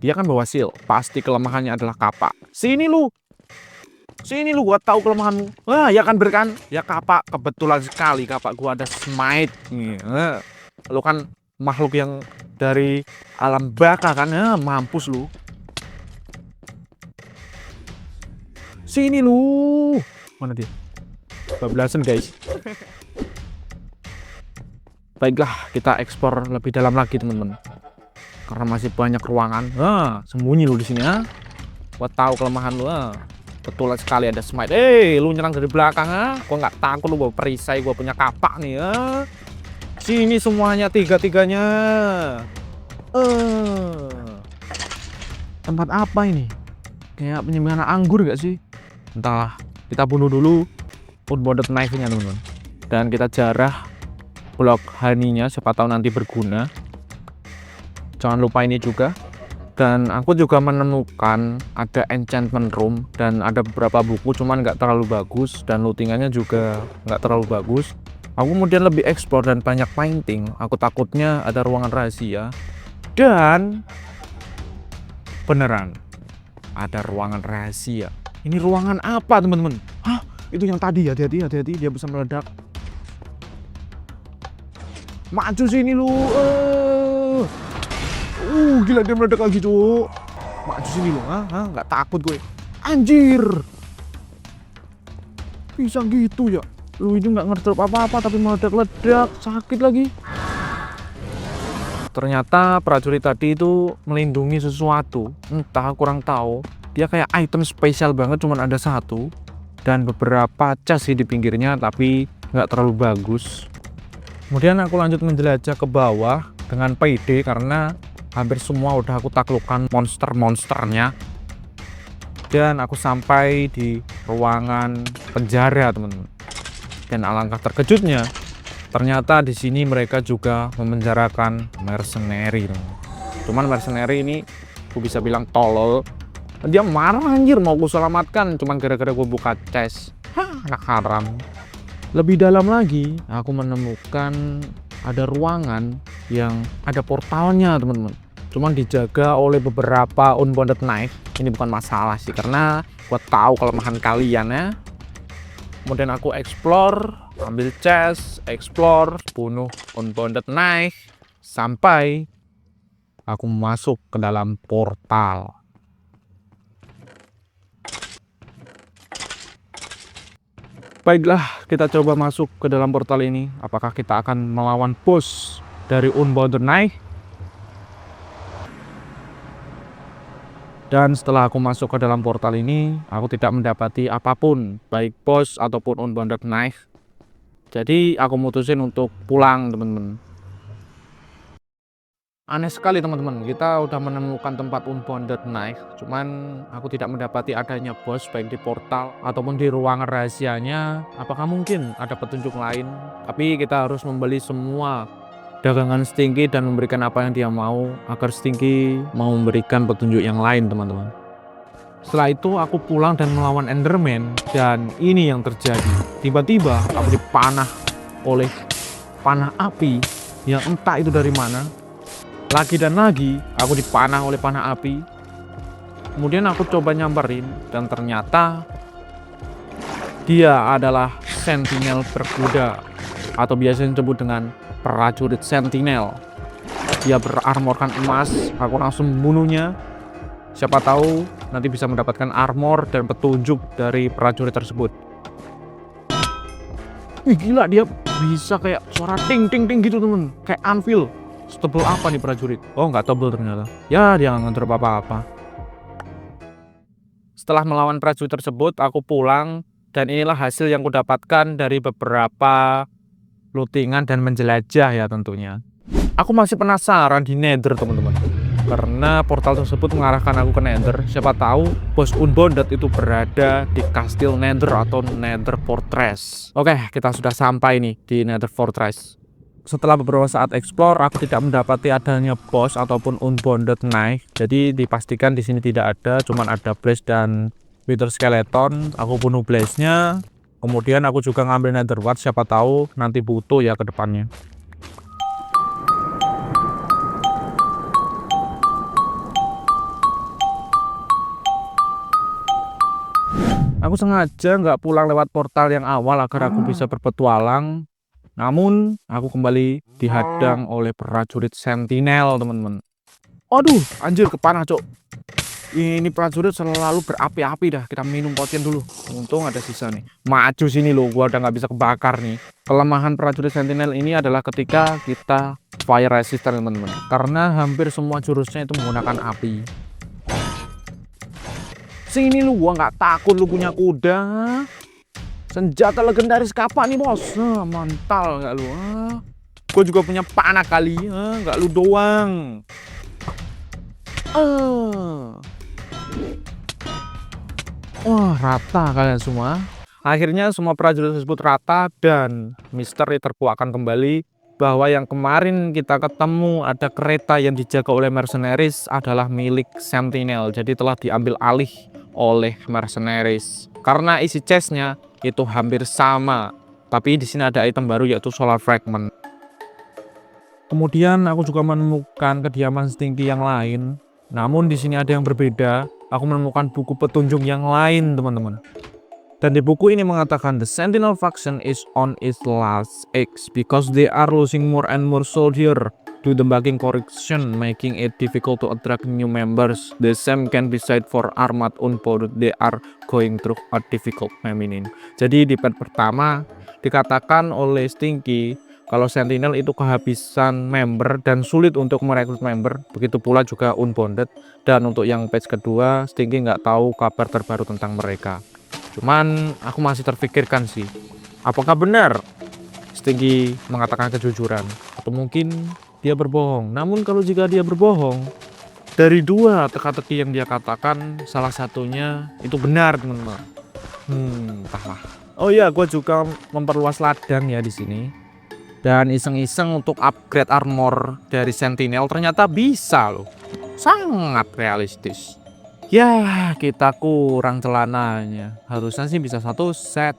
Dia kan bawa shield, pasti kelemahannya adalah kapak. Sini lu, gua tahu kelemahanmu. Wah, ya kan berkan, ya kapak. Kebetulan sekali kapak gua ada smite. Lu kan makhluk yang dari alam baka kan, mampus lu. Sini lu, mana dia? Bablasan, guys. Baiklah, kita ekspor lebih dalam lagi, teman-teman. Karena masih banyak ruangan. Sembunyi lu di sini, Gua tahu kelemahan lu, Betul sekali ada smite. Lu nyerang dari belakang, Gua nggak takut lu bawa perisai, gua punya kapak nih, Sini semuanya, tiga-tiganya. Tempat apa ini? Kayak penyembelihan anggur gak sih? Entahlah, kita bunuh dulu Unbounded Knife-nya, teman-teman. Dan kita jarah blok honey-nya, siapa tahu nanti berguna. Jangan lupa ini juga. Dan aku juga menemukan ada enchantment room dan ada beberapa buku, cuman nggak terlalu bagus dan lootingannya juga nggak terlalu bagus. Aku kemudian lebih explore dan banyak painting. Aku takutnya ada ruangan rahasia. Dan beneran ada ruangan rahasia. Ini ruangan apa, teman-teman? Itu yang tadi, hati-hati, dia bisa meledak. Maju sini lu. Gila, dia meledak lagi, Cuk. Maju sini lu, nggak takut gue. Anjir. Bisa gitu ya. Lu itu nggak ngerti apa-apa tapi meledak-ledak, sakit lagi. Ternyata prajurit tadi itu melindungi sesuatu. Entah, kurang tahu. Dia kayak item spesial banget, cuman ada 1. Dan beberapa chest sih di pinggirnya, tapi nggak terlalu bagus. Kemudian aku lanjut menjelajah ke bawah dengan PD karena hampir semua udah aku taklukkan monster-monsternya. Dan aku sampai di ruangan penjara, teman-teman. Dan alangkah terkejutnya, ternyata di sini mereka juga memenjarakan mercenary, teman-teman. Cuman mercenary ini aku bisa bilang tolol. Dia marah, anjir, mau aku selamatkan cuman gara-gara gue buka chest. Anak haram. Lebih dalam lagi, aku menemukan ada ruangan yang ada portalnya, teman-teman. Cuman dijaga oleh beberapa Unbounded Knife. Ini bukan masalah sih, karena gue tahu kelemahan kalian, ya. Kemudian aku explore, ambil chest, explore, bunuh Unbounded Knife, sampai aku masuk ke dalam portal. Baiklah, kita coba masuk ke dalam portal ini. Apakah kita akan melawan bos dari Unbounded Knife? Dan setelah aku masuk ke dalam portal ini, aku tidak mendapati apapun, baik bos ataupun Unbounded Knife. Jadi aku mutusin untuk pulang, teman-teman. Aneh sekali, teman-teman. Kita udah menemukan tempat Unbounded Knife, cuman aku tidak mendapati adanya bos baik di portal ataupun di ruangan rahasianya. Apakah mungkin ada petunjuk lain? Tapi kita harus membeli semua dagangan Stinky dan memberikan apa yang dia mau agar Stinky mau memberikan petunjuk yang lain, teman-teman. Setelah itu aku pulang dan melawan Enderman, dan ini yang terjadi. Tiba-tiba aku dipanah oleh panah api yang entah itu dari mana. Lagi dan lagi aku dipanah oleh panah api. Kemudian aku coba nyamperin dan ternyata dia adalah sentinel berkuda atau biasanya disebut dengan prajurit sentinel. Dia berarmorkan emas. Aku langsung bunuhnya. Siapa tahu nanti bisa mendapatkan armor dan petunjuk dari prajurit tersebut. Wih gila, dia bisa kayak suara ting ting ting gitu temen, kayak anvil. Setebel apa nih prajurit? Oh nggak tebel ternyata. Ya dia nggak nganter apa-apa. Setelah melawan prajurit tersebut, aku pulang dan inilah hasil yang kudapatkan dari beberapa lootingan dan menjelajah ya tentunya. Aku masih penasaran di Nether teman-teman, karena portal tersebut mengarahkan aku ke Nether. Siapa tahu bos Unbounded itu berada di Kastil Nether atau Nether Fortress. Oke, kita sudah sampai nih di Nether Fortress. Setelah beberapa saat explore, aku tidak mendapati adanya bos ataupun Unbounded naik. Jadi dipastikan di sini tidak ada, cuman ada Blaze dan Wither Skeleton. Aku bunuh Blaze-nya. Kemudian aku juga ngambil Nether Wart, siapa tahu nanti butuh ya ke depannya. Aku sengaja nggak pulang lewat portal yang awal agar aku bisa berpetualang. Namun, aku kembali dihadang oleh prajurit Sentinel, teman-teman. Aduh, anjir kepanah, cok. Ini prajurit selalu berapi-api dah. Kita minum potion dulu. Untung ada sisa nih. Maju sini loh, gua udah nggak bisa kebakar nih. Kelemahan prajurit Sentinel ini adalah ketika kita fire resistant, teman-teman. Karena hampir semua jurusnya itu menggunakan api. Sini lu, gua nggak takut lu punya kuda. Senjata legendaris kapak nih bos. Mantal nggak lu? Gue juga punya panah kali. Nggak lu doang. Wah, rata kalian semua. Akhirnya semua prajurit tersebut rata dan misteri terkuakkan kembali bahwa yang kemarin kita ketemu ada kereta yang dijaga oleh mercenaries adalah milik Sentinel. Jadi telah diambil alih oleh mercenaries. Karena isi chestnya itu hampir sama, tapi di sini ada item baru yaitu Solar Fragment. Kemudian aku juga menemukan kediaman Stinky yang lain. Namun di sini ada yang berbeda. Aku menemukan buku petunjuk yang lain, teman-teman. Dan di buku ini mengatakan the Sentinel faction is on its last eggs because they are losing more and more soldier to the backing correction, making it difficult to attract new members. The same can be said for Armored Unbounded. They are going through a difficult famine. Jadi di part pertama dikatakan oleh Stinky kalau Sentinel itu kehabisan member dan sulit untuk merekrut member. Begitu pula juga Unbounded. Dan untuk yang patch kedua, Stinky nggak tahu kabar terbaru tentang mereka. Cuman aku masih terpikirkan sih, apakah benar Stinky mengatakan kejujuran atau mungkin dia berbohong. Namun kalau jika dia berbohong, dari dua teka-teki yang dia katakan, salah satunya itu benar, teman-teman. Entahlah. Oh iya, gue juga memperluas ladang ya di sini. Dan iseng-iseng untuk upgrade armor dari Sentinel ternyata bisa loh. Sangat realistis. Ya, kita kurang celananya. Harusnya sih bisa satu set.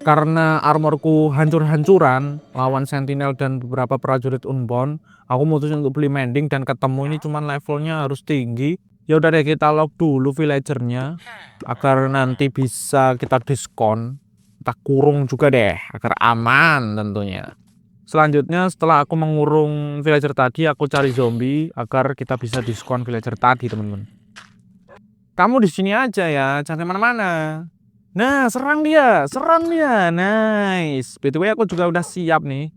Karena armorku hancur-hancuran lawan Sentinel dan beberapa prajurit Unbound, aku mutusin untuk beli mending dan ketemu ini cuman levelnya harus tinggi. Ya udah deh, kita lock dulu villagernya agar nanti bisa kita diskon. Kita kurung juga deh agar aman tentunya. Selanjutnya setelah aku mengurung villager tadi, aku cari zombie agar kita bisa diskon villager tadi, teman-teman. Kamu di sini aja ya, jangan kemana-mana. Nah, serang dia, nice. BTW aku juga udah siap nih.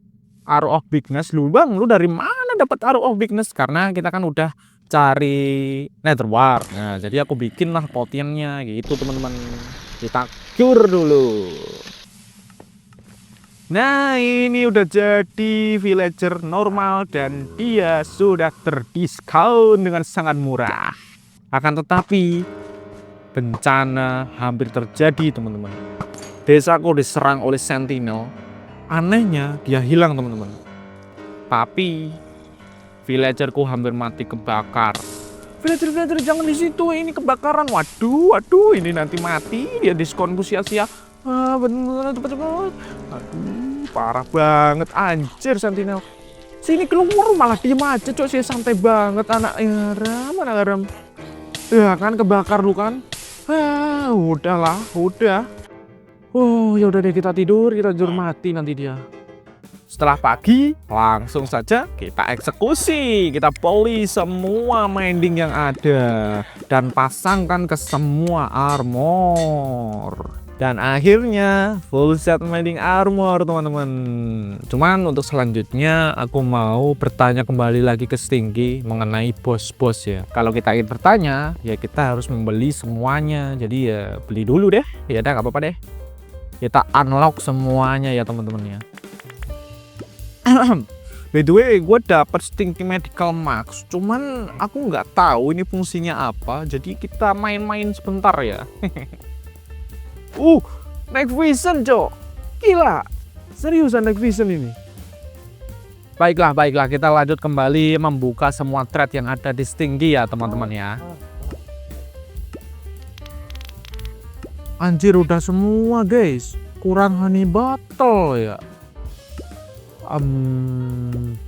Arrow of Bigness, lu bang, lu dari mana dapat Arrow of Bigness? Karena kita kan udah cari Nether Wart. Nah, jadi aku bikin lah potionnya gitu, teman-teman. Kita cure dulu. Nah, ini udah jadi villager normal dan dia sudah terdiskon dengan sangat murah. Akan tetapi bencana hampir terjadi, teman-teman. Desaku diserang oleh Sentinel. Anehnya dia hilang, teman-teman. Tapi villagerku hampir mati kebakar. Villager jangan di situ, ini kebakaran. Waduh, ini nanti mati. Dia diskonku sia-sia. Bener cepet. Aduh, parah banget, anjir Sentinel. Sini keluar malah diem aja, cok. Saya santai banget, anak garam. Ya kan kebakar lu kan. Udahlah, udah. Oh, ya udah deh, kita tidur mati nanti dia. Setelah pagi, langsung saja kita eksekusi. Kita beli semua mending yang ada dan pasangkan ke semua armor. Dan akhirnya full set mending armor, teman-teman. Cuman untuk selanjutnya aku mau bertanya kembali lagi ke Stinky mengenai bos-bos ya. Kalau kita ingin bertanya, ya kita harus membeli semuanya. Jadi ya beli dulu deh. Ya udah, nggak apa-apa deh. Kita unlock semuanya ya, teman-teman ya. By the way, gue dapet Stinky Medical Max. Cuman aku nggak tahu ini fungsinya apa. Jadi kita main-main sebentar ya. Night vision, Cok. Gila. Seriusan night vision ini. Baiklah, kita lanjut kembali membuka semua thread yang ada di Stinky ya, teman-teman ya. Anjir, udah semua, guys. Kurang honey bottle ya.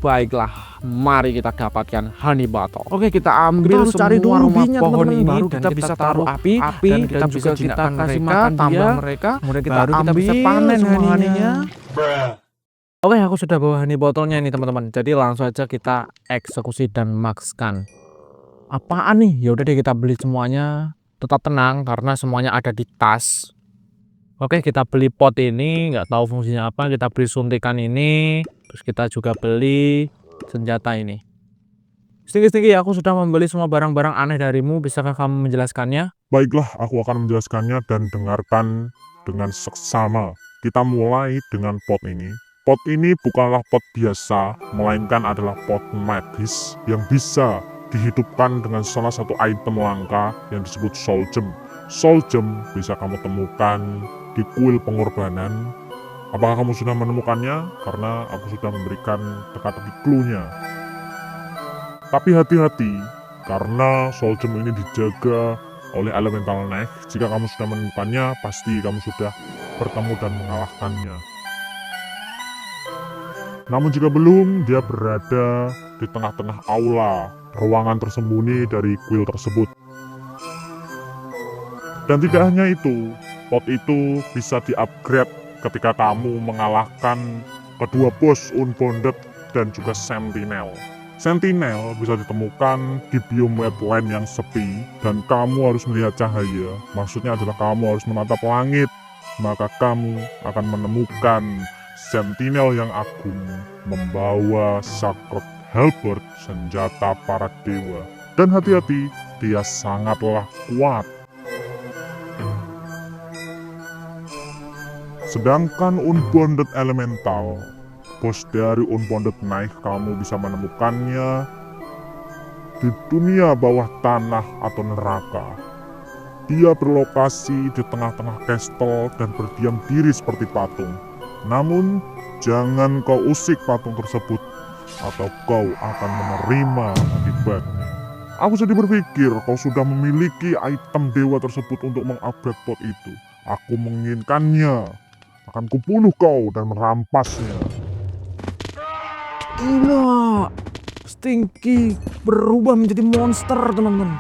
Baiklah, mari kita dapatkan honey bottle. Oke, kita ambil, kita harus cari dulu rumah pohon ini, baru kita bisa taruh api dan kita bisa kasih makan tambah mereka. Kemudian kita bisa panen honey-nya. Oke, aku sudah bawa honey botolnya ini, teman-teman. Jadi langsung aja kita eksekusi dan maxkan. Apaan nih? Ya udah deh, kita beli semuanya. Tetap tenang karena semuanya ada di tas. Oke, kita beli pot ini, nggak tahu fungsinya apa. Kita beli suntikan ini, terus kita juga beli senjata ini. Stinky, aku sudah membeli semua barang-barang aneh darimu. Bisakah kamu menjelaskannya? Baiklah, aku akan menjelaskannya dan dengarkan dengan seksama. Kita mulai dengan pot ini. Pot ini bukanlah pot biasa, melainkan adalah pot medis yang bisa dihidupkan dengan salah satu item langka yang disebut soul gem. Soul gem bisa kamu temukan di kuil pengorbanan. Apakah kamu sudah menemukannya? Karena aku sudah memberikan teka-teki clue-nya. Tapi hati-hati, karena soul gem ini dijaga oleh elemental knife. Jika kamu sudah menemukannya, pasti kamu sudah bertemu dan mengalahkannya. Namun jika belum, dia berada di tengah-tengah aula, ruangan tersembunyi dari kuil tersebut. Dan tidak hanya itu, pot itu bisa di-upgrade ketika kamu mengalahkan kedua bos Unbounded dan juga Sentinel. Sentinel bisa ditemukan di biome wetland yang sepi dan kamu harus melihat cahaya. Maksudnya adalah kamu harus menatap langit, maka kamu akan menemukan Sentinel yang agung membawa Sacred Halberd, senjata para dewa. Dan hati-hati, dia sangatlah kuat. Sedangkan Unbounded Elemental, bos dari Unbounded Knife, kamu bisa menemukannya di dunia bawah tanah atau neraka. Dia berlokasi di tengah-tengah kastel dan berdiam diri seperti patung. Namun, jangan kau usik patung tersebut atau kau akan menerima akibatnya. Aku jadi berpikir kau sudah memiliki item dewa tersebut untuk mengupgrade pot itu. Aku menginginkannya. Akan kubunuh kau dan merampasnya. Gila, Stinky berubah menjadi monster, teman-teman.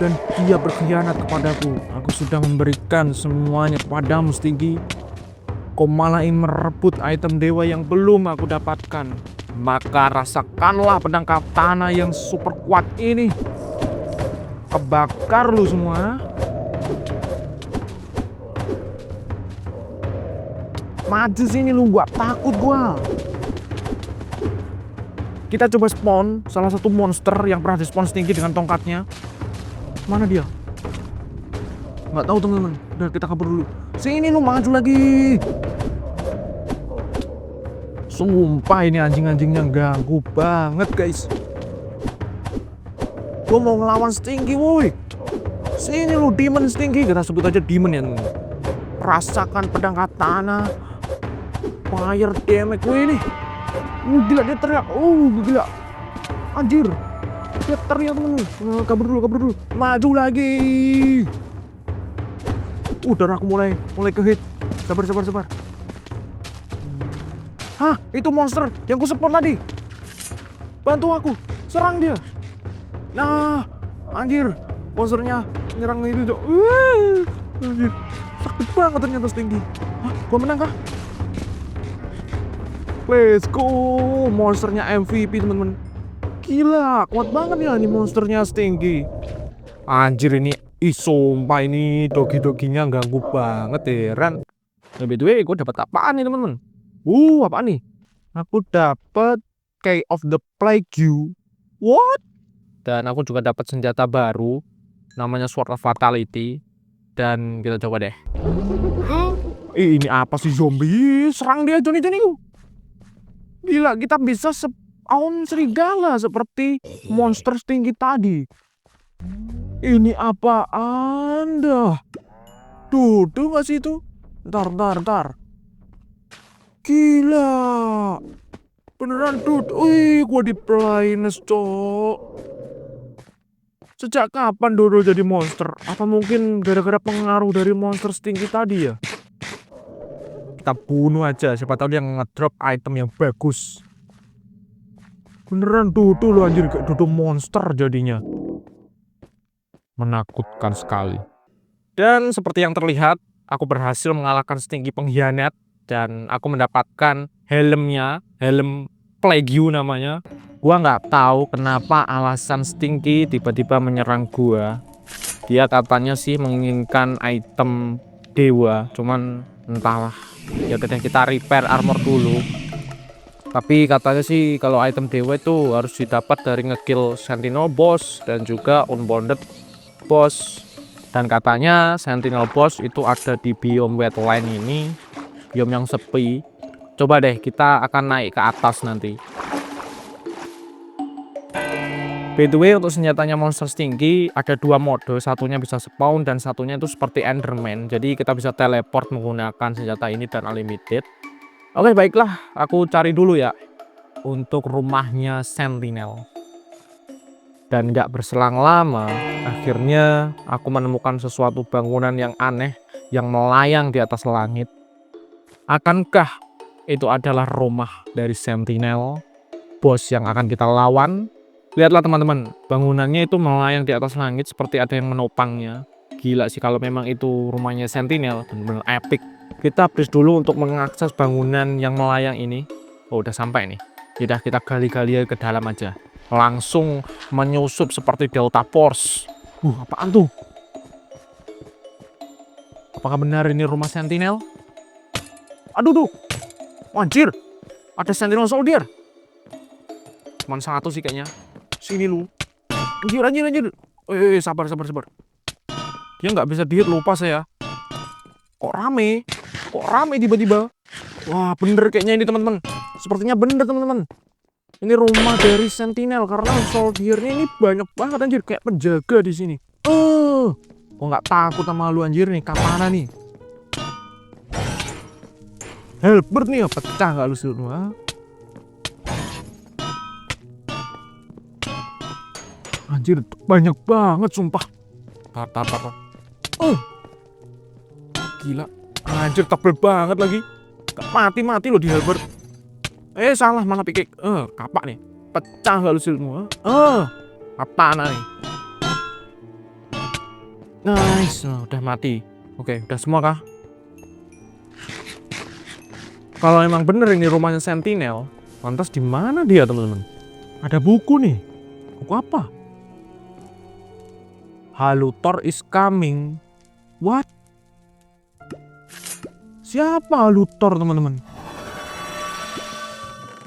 Dan dia berkhianat kepadaku. Aku sudah memberikan semuanya kepadamu, Stinky. Kau malah ingin merebut item dewa yang belum aku dapatkan. Maka rasakanlah pedang katana yang super kuat ini. Kebakar lu semua. Maju sini lu, gua takut gua. Kita coba spawn salah satu monster yang pernah di spawn Stinky dengan tongkatnya. Mana dia? Nggak tahu, teman-teman. Udah, kita kabur dulu. Sini lu, maju lagi. Sumpah ini anjing-anjingnya ganggu banget, guys. Gua mau ngelawan Stinky, woi. Sini lu, demon Stinky. Kita sebut aja demon ya, teman-teman. Rasakan pedang katana. Fire damage gue ini. Gila, dia teriak. Gila. Anjir. Dia teriak, temen. Kabur dulu. Maju lagi. Darahku mulai kehit. Sabar. Hah, itu monster yang ku support tadi. Bantu aku. Serang dia. Nah, anjir. Monsternya nyerang itu, Cok. Anjir. Sakit banget ternyata Stinky. Hah, gua menang kah? Let's go. Monsternya MVP teman-teman. Gila, kuat banget ya ini monsternya Stinky. Anjir ini, sumpah ini dogi-doginya ganggu banget heran. Nah, by the way, gue dapat apaan nih teman-teman? Apaan nih? Aku dapat Key of the Plague. What? Dan aku juga dapat senjata baru, namanya Sword of Fatality. Dan kita coba deh. Ini apa sih zombie? Serang dia Johnny. Gila, kita bisa spawn serigala seperti monster Stinky tadi. Ini apa Anda? Tuh gak sih itu? Ntar. Gila. Beneran dude. Gua di Plines, cok. Sejak kapan Dodo jadi monster? Apa mungkin gara-gara pengaruh dari monster Stinky tadi ya? Kita bunuh aja, siapa tahu dia ngedrop item yang bagus. Beneran Dodo loh anjir, kayak Dodo monster jadinya. Menakutkan sekali. Dan seperti yang terlihat, aku berhasil mengalahkan Stinky pengkhianat. Dan aku mendapatkan helmnya, helm Plague namanya. Gua nggak tahu kenapa alasan Stinky tiba-tiba menyerang gua. Dia katanya sih menginginkan item dewa, cuman entahlah. Ya udah kita repair armor dulu. Tapi katanya sih kalau item dewa itu harus didapat dari ngekill Sentinel boss dan juga unbounded boss. Dan katanya Sentinel boss itu ada di biome wetland ini, biome yang sepi. Coba deh kita akan naik ke atas nanti. By the way, untuk senjatanya monster Stinky ada dua mode, satunya bisa spawn dan satunya itu seperti Enderman. Jadi kita bisa teleport menggunakan senjata ini dan unlimited. Oke, baiklah, aku cari dulu ya untuk rumahnya Sentinel. Dan nggak berselang lama, akhirnya aku menemukan sesuatu bangunan yang aneh yang melayang di atas langit. Akankah itu adalah rumah dari Sentinel, bos yang akan kita lawan? Lihatlah teman-teman, bangunannya itu melayang di atas langit seperti ada yang menopangnya. Gila sih kalau memang itu rumahnya Sentinel, benar-benar epic. Kita please dulu untuk mengakses bangunan yang melayang ini. Oh, udah sampai nih. Yaudah kita gali-gali ke dalam aja. Langsung menyusup seperti Delta Force. Apaan tuh? Apakah benar ini rumah Sentinel? Aduh tuh. Anjir. Ada Sentinel Soldier. Cuman satu sih kayaknya. Sini lu. Anjir. Sabar. Dia nggak bisa dihit, lupa saya. Kok rame tiba-tiba. Wah, bener kayaknya ini teman-teman. Sepertinya bener teman-teman. Ini rumah dari Sentinel karena soldiernya ini banyak banget anjir, kayak penjaga di sini. Kok nggak takut sama lu anjir nih, kamana nih? Helper nih, pecah nggak lu semua? Anjir, banyak banget sumpah. Tar. Gila. Anjir, tebel banget lagi. Gak mati loh di helper. Salah, mana pikir. Kapak nih. Pecah gak lu semua? Apaan nih? Nice, udah mati. Oke, udah semua kah? Kalau emang bener ini rumahnya Sentinel, lantas di mana dia teman-teman? Ada buku nih. Buku apa? Halutor is coming. What? Siapa Halutor teman-teman?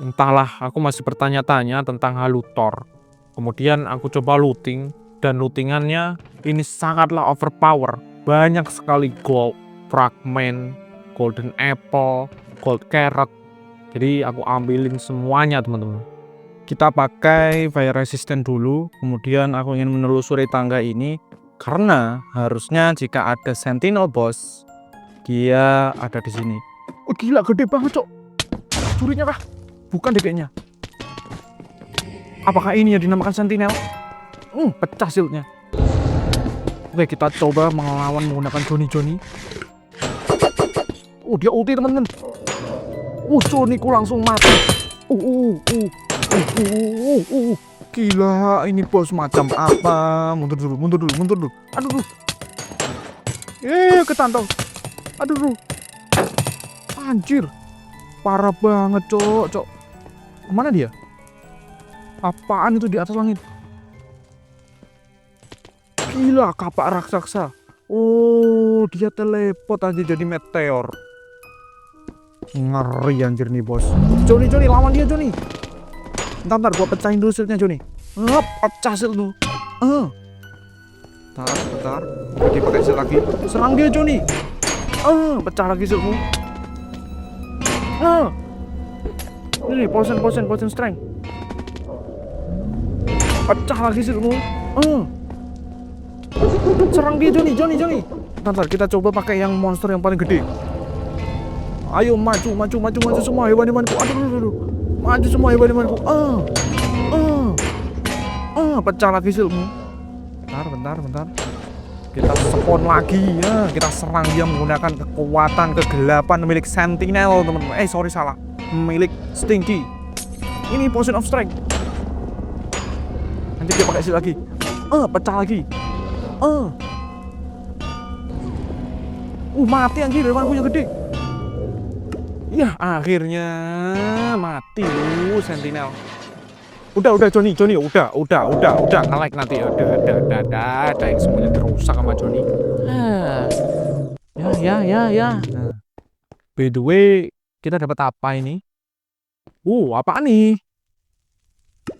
Entahlah, aku masih bertanya-tanya tentang Halutor. Kemudian aku coba looting, dan lootingannya ini sangatlah overpower. Banyak sekali gold, fragment, golden apple, gold carrot. Jadi aku ambilin semuanya teman-teman. Kita pakai fire resistant dulu, kemudian aku ingin menelusuri tangga ini karena harusnya jika ada Sentinel boss, dia ada di sini. Oh gila, gede banget cok. Curinya kah? Bukan deh kayaknya. Apakah ini yang dinamakan Sentinel? Pecah shieldnya. Oke, kita coba melawan menggunakan Johnny. Dia ulti teman-teman. Johnnyku langsung mati. Gila, ini bos macam apa? Mundur dulu. Aduh. Ketantong. Aduh. Anjir. parah banget, Cok. Kemana dia? Apaan itu di atas langit? Gila, kapak raksasa. Oh, dia teleport aja jadi meteor. Ngeri anjir nih, bos. Joni, lawan dia, Joni. Bentar, gua pecahin dulu shieldnya, Joni. Pecah shield lu. Bentar. Oke, pakai shield lagi. Serang dia, Joni. Pecah lagi shieldmu. Ini potion strength. Pecah lagi shieldmu. Serang dia, Joni. Bentar, kita coba pakai yang monster yang paling gede. Ayo maju semua hewan-hewanku. Aduh. Maju semua hewan-hewanku. Pecah lagi shieldmu. Bentar. Kita spawn lagi ya. Kita serang dia menggunakan kekuatan kegelapan milik Sentinel, teman-teman. Salah. Milik Stinky. Ini potion of strength. Nanti dia pakai shield lagi. Pecah lagi. Mati anjir, hewanku yang gede. Ya, akhirnya mati lu Sentinel. Udah Joni, udah nge-like nanti. Udah, semuanya dirusak sama Joni. Ya. Nah. By the way, kita dapat apa ini? Apa nih?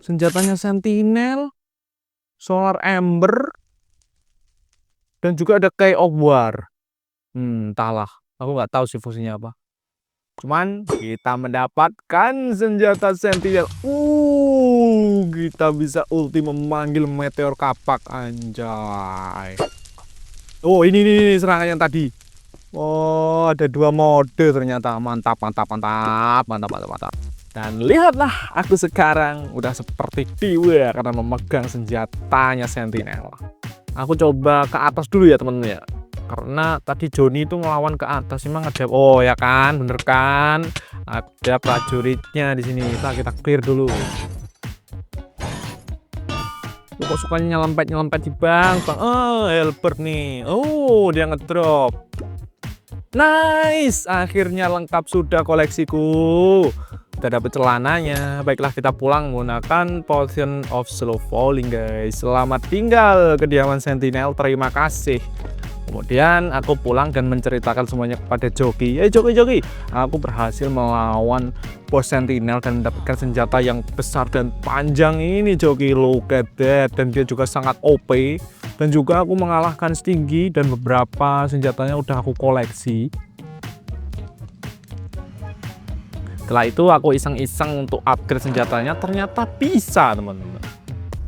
Senjatanya Sentinel, Solar Ember, dan juga ada Key of War. Entahlah, aku nggak tahu sih fungsinya apa. Cuman kita mendapatkan senjata Sentinel. Kita bisa ulti memanggil meteor kapak, anjay. Ini serangan yang tadi. Ada 2 mode ternyata. Mantap. Dan lihatlah, aku sekarang udah seperti dewa karena memegang senjatanya Sentinel. Aku coba ke atas dulu ya, temen-temen ya. Karena tadi Joni itu ngelawan ke atas, emang ada, ya kan, bener kan? Ada prajuritnya di sini. Kita clear dulu. Kok sukanya nyelempet di bang. Helper nih. Dia ngedrop. Nice, akhirnya lengkap sudah koleksiku. Udah dapet celananya. Baiklah, kita pulang menggunakan Potion of Slow Falling, guys. Selamat tinggal kediaman Sentinel. Terima kasih. Kemudian aku pulang dan menceritakan semuanya kepada Joki. Joki, aku berhasil melawan bos Sentinel dan mendapatkan senjata yang besar dan panjang ini, Joki. Look at that. Dan dia juga sangat OP. Dan juga aku mengalahkan Stinky dan beberapa senjatanya udah aku koleksi. Setelah itu aku iseng-iseng untuk upgrade senjatanya, ternyata bisa, teman-teman.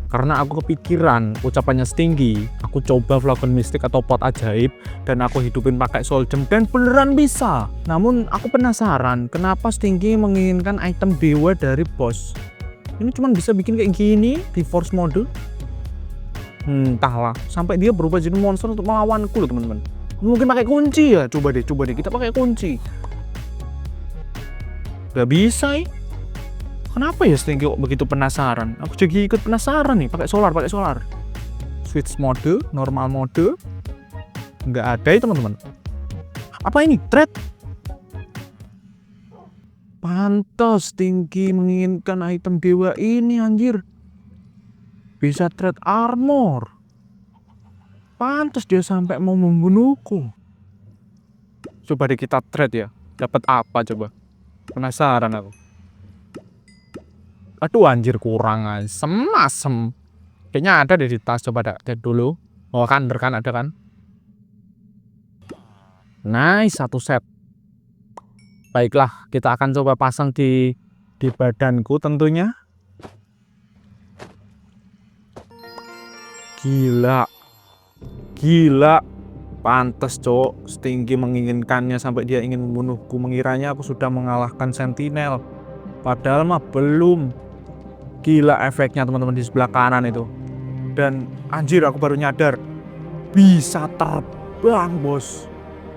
Karena aku kepikiran ucapannya Stinky, aku coba Flagon Mystic atau pot ajaib dan aku hidupin pakai Soul Gem dan beneran bisa. Namun aku penasaran kenapa Stinky menginginkan item dewa dari bos. Ini cuma bisa bikin kayak gini di force mode. Entahlah, sampai dia berubah jadi monster untuk melawanku loh, teman-teman. Mungkin pakai kunci ya. Coba deh kita pakai kunci. Gak bisa ya. Kenapa ya Stinky kok begitu penasaran? Aku jadi ikut penasaran nih. Pakai solar. Switch mode, normal mode. Nggak ada ya, teman-teman. Apa ini? Thread? Pantas Stinky menginginkan item dewa ini, anjir. Bisa thread armor. Pantas dia sampai mau membunuhku. Coba deh kita thread ya. Dapat apa coba? Penasaran aku. Aduh anjir, kurang asem. Kayaknya ada deh di tas, coba cek dulu. Kan ada kan? Nice, 1 set. Baiklah, kita akan coba pasang di badanku tentunya. Gila. Pantes, Cok. Stinky menginginkannya sampai dia ingin membunuhku. Mengiranya aku sudah mengalahkan Sentinel. Padahal mah belum. Gila efeknya, teman-teman, di sebelah kanan itu. Dan anjir, aku baru nyadar. Bisa terbang, bos.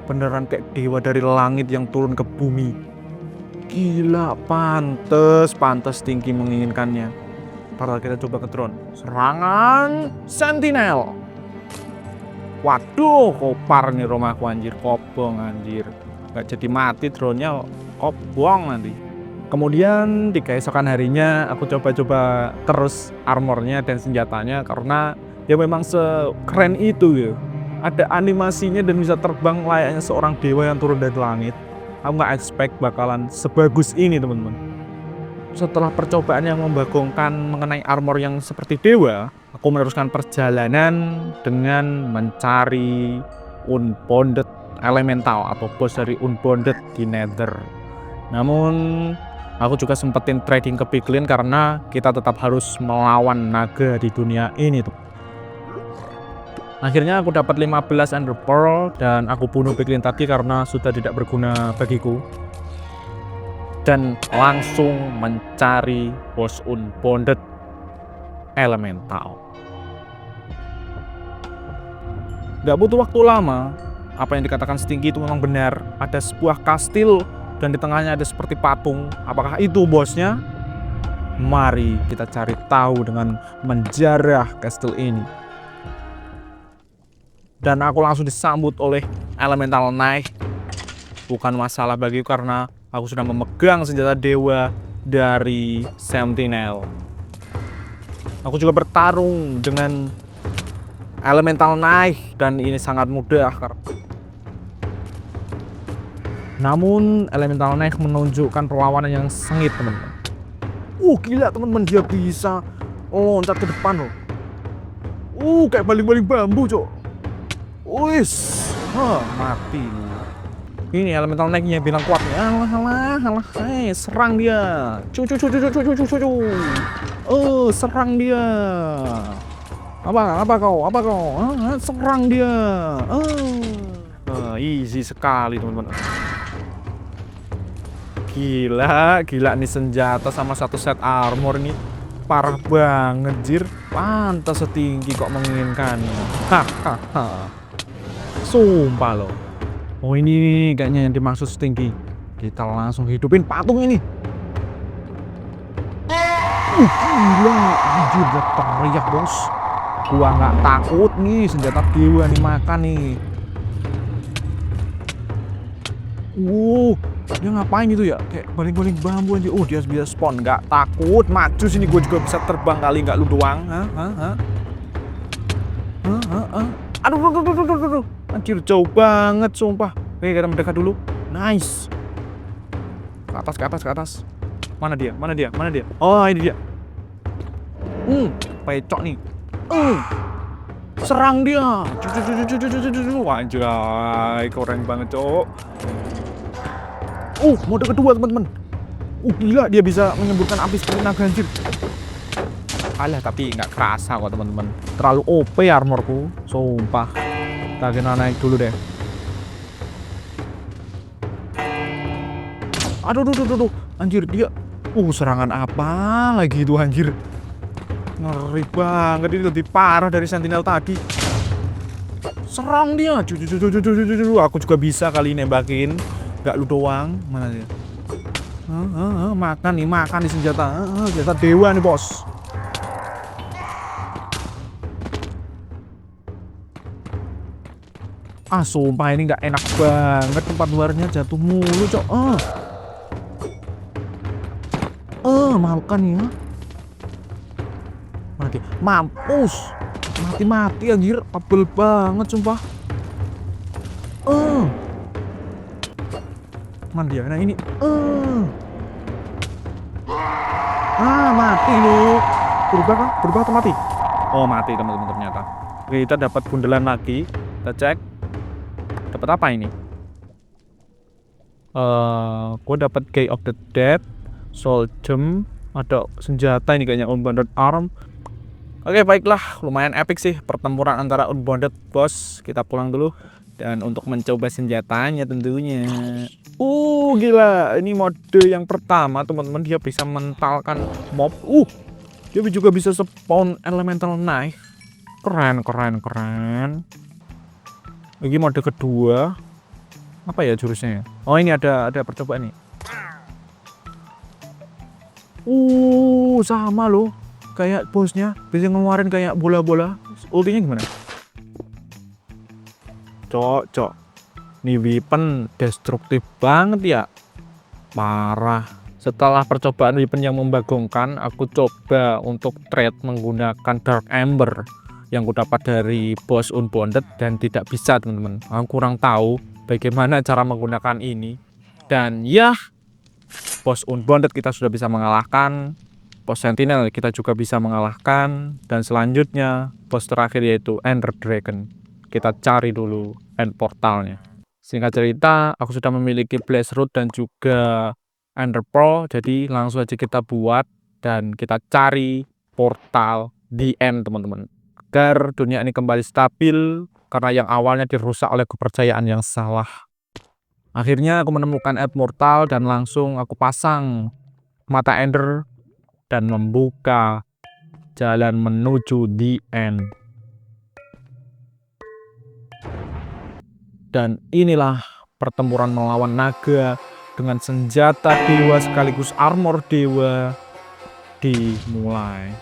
Beneran kayak dewa dari langit yang turun ke bumi. Gila, pantes Stinky menginginkannya. Padahal kita coba ke drone. Serangan Sentinel. Waduh, kopar nih rumahku, anjir. Kobong, anjir. Gak jadi mati drone-nya, kop buang nanti. Kemudian di keesokan harinya aku coba-coba terus armornya dan senjatanya karena ya memang sekeren itu ya. Ada animasinya dan bisa terbang layaknya seorang dewa yang turun dari langit. Aku nggak expect bakalan sebagus ini teman-teman. Setelah percobaan yang membagongkan mengenai armor yang seperti dewa, aku meneruskan perjalanan dengan mencari Unbounded Elemental atau bos dari Unbounded di Nether. Namun aku juga sempetin trading ke Piglin karena kita tetap harus melawan naga di dunia ini tuh. Akhirnya aku dapat 15 Ender Pearl dan aku bunuh Piglin tadi karena sudah tidak berguna bagiku. Dan langsung mencari bos Unbounded Elemental. Gak butuh waktu lama, apa yang dikatakan Stinky itu memang benar. Ada sebuah kastil dan di tengahnya ada seperti patung. Apakah itu bosnya? Mari kita cari tahu dengan menjarah kastil ini. Dan aku langsung disambut oleh Elemental Knight. Bukan masalah bagiku karena aku sudah memegang senjata dewa dari Sentinel. Aku juga bertarung dengan Elemental Knight dan ini sangat mudah. Namun Elemental Knight menunjukkan perlawanan yang sengit teman-teman. Gila teman-teman, dia bisa loncat ke depan loh. Kayak baling-baling bambu cok. Wis, mati. Ini Elemental Knight-nya bilang kuatnya. Alah, serang dia. Serang dia. Apa kau? Serang dia. Easy sekali teman-teman. Gila nih senjata sama satu set armor nih. Parah banget jir. Pantas setinggi kok menginginkan. Sumpah loh. Ini kayaknya yang dimaksud setinggi. Kita langsung hidupin patung ini. Gila, anjir dia teriak bos. Gua nggak takut nih, senjata dewa nih makan nih. Dia ngapain itu ya? Kayak baling-baling bambu aja. Dia bisa spawn, nggak takut. Maju sini, gue juga bisa terbang kali, nggak lu doang. Aduh. Anjir jauh banget sumpah. Oke, kita mendekat dulu. Nice. Ke atas. Mana dia? Oh, ini dia. Pecok nih. Serang dia. Anjay, keren banget, cok. Mode kedua, teman-teman. Gila, dia bisa menyemburkan api seperti naga anjir. Alah, tapi nggak kerasa kok, teman-teman. Terlalu OP armorku, sumpah. Kita naik dulu deh. Aduh. Anjir, dia. Serangan apa lagi itu anjir. Ngeri banget, ini lebih parah dari Sentinel tadi. Serang dia. Aku juga bisa kali nembakin. Gak lu doang. Mana dia? Makan nih senjata. Senjata dewa nih bos. Sumpah ini gak enak banget, tempat luarnya jatuh mulu cok. Makan ya. Mati. Mampus. Mati anjir, pebel banget sumpah. Mana dia? Nah ini. Mati lu. Berubah atau mati? Mati teman-teman ternyata. Oke, kita dapat bundelan lagi. Kita cek. Dapat apa ini? Gue dapat Key of the Dead, Soul Gem, ada senjata ini kayaknya Unbounded Arm. Oke, baiklah, lumayan epic sih pertempuran antara Unbounded Boss. Kita pulang dulu dan untuk mencoba senjatanya tentunya. Gila, ini mode yang pertama teman-teman, dia bisa mentalkan mob. Dia juga bisa spawn Elemental Knife. Keren. Lagi mode kedua. Apa ya jurusnya ya? Ini ada percobaan nih. Sama loh. Kayak bosnya bisa ngeluarin kayak bola-bola. Ultinya gimana? Cok. Nih weapon destruktif banget ya. Parah. Setelah percobaan weapon yang membagongkan, aku coba untuk trade menggunakan Dark Ember yang kudapat dari bos Unbounded dan tidak bisa, teman-teman. Aku kurang tahu bagaimana cara menggunakan ini. Dan ya, bos Unbounded kita sudah bisa mengalahkan, bos Sentinel kita juga bisa mengalahkan, dan selanjutnya bos terakhir yaitu Ender Dragon. Kita cari dulu end portalnya. Singkat cerita, aku sudah memiliki Blaze Root dan juga Ender Pearl, jadi langsung aja kita buat dan kita cari portal di end, teman-teman, agar dunia ini kembali stabil karena yang awalnya dirusak oleh kepercayaan yang salah. Akhirnya aku menemukan end portal dan langsung aku pasang mata Ender dan membuka jalan menuju the end. Dan inilah pertempuran melawan naga dengan senjata dewa sekaligus armor dewa dimulai.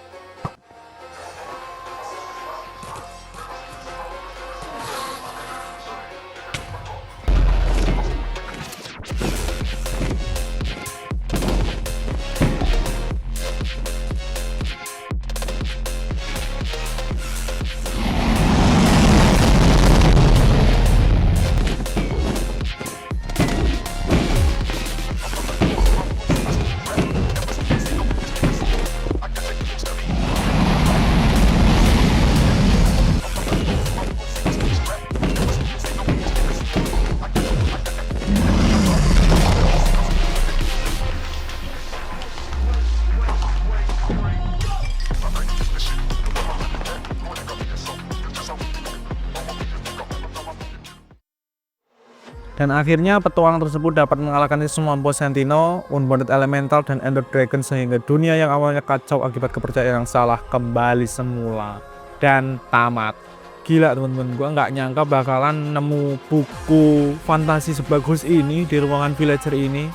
Dan akhirnya petualang tersebut dapat mengalahkan semua bos Sentinel, Unbounded Elemental, dan Ender Dragon sehingga dunia yang awalnya kacau akibat kepercayaan yang salah kembali semula dan tamat. Gila teman-teman, gua nggak nyangka bakalan nemu buku fantasi sebagus ini di ruangan villager ini.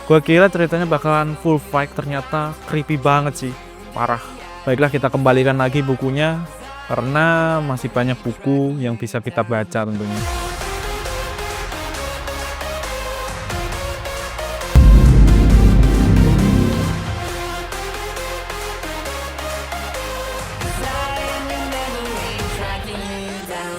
Gua kira ceritanya bakalan full fight, ternyata creepy banget sih, parah. Baiklah, kita kembalikan lagi bukunya karena masih banyak buku yang bisa kita baca tentunya.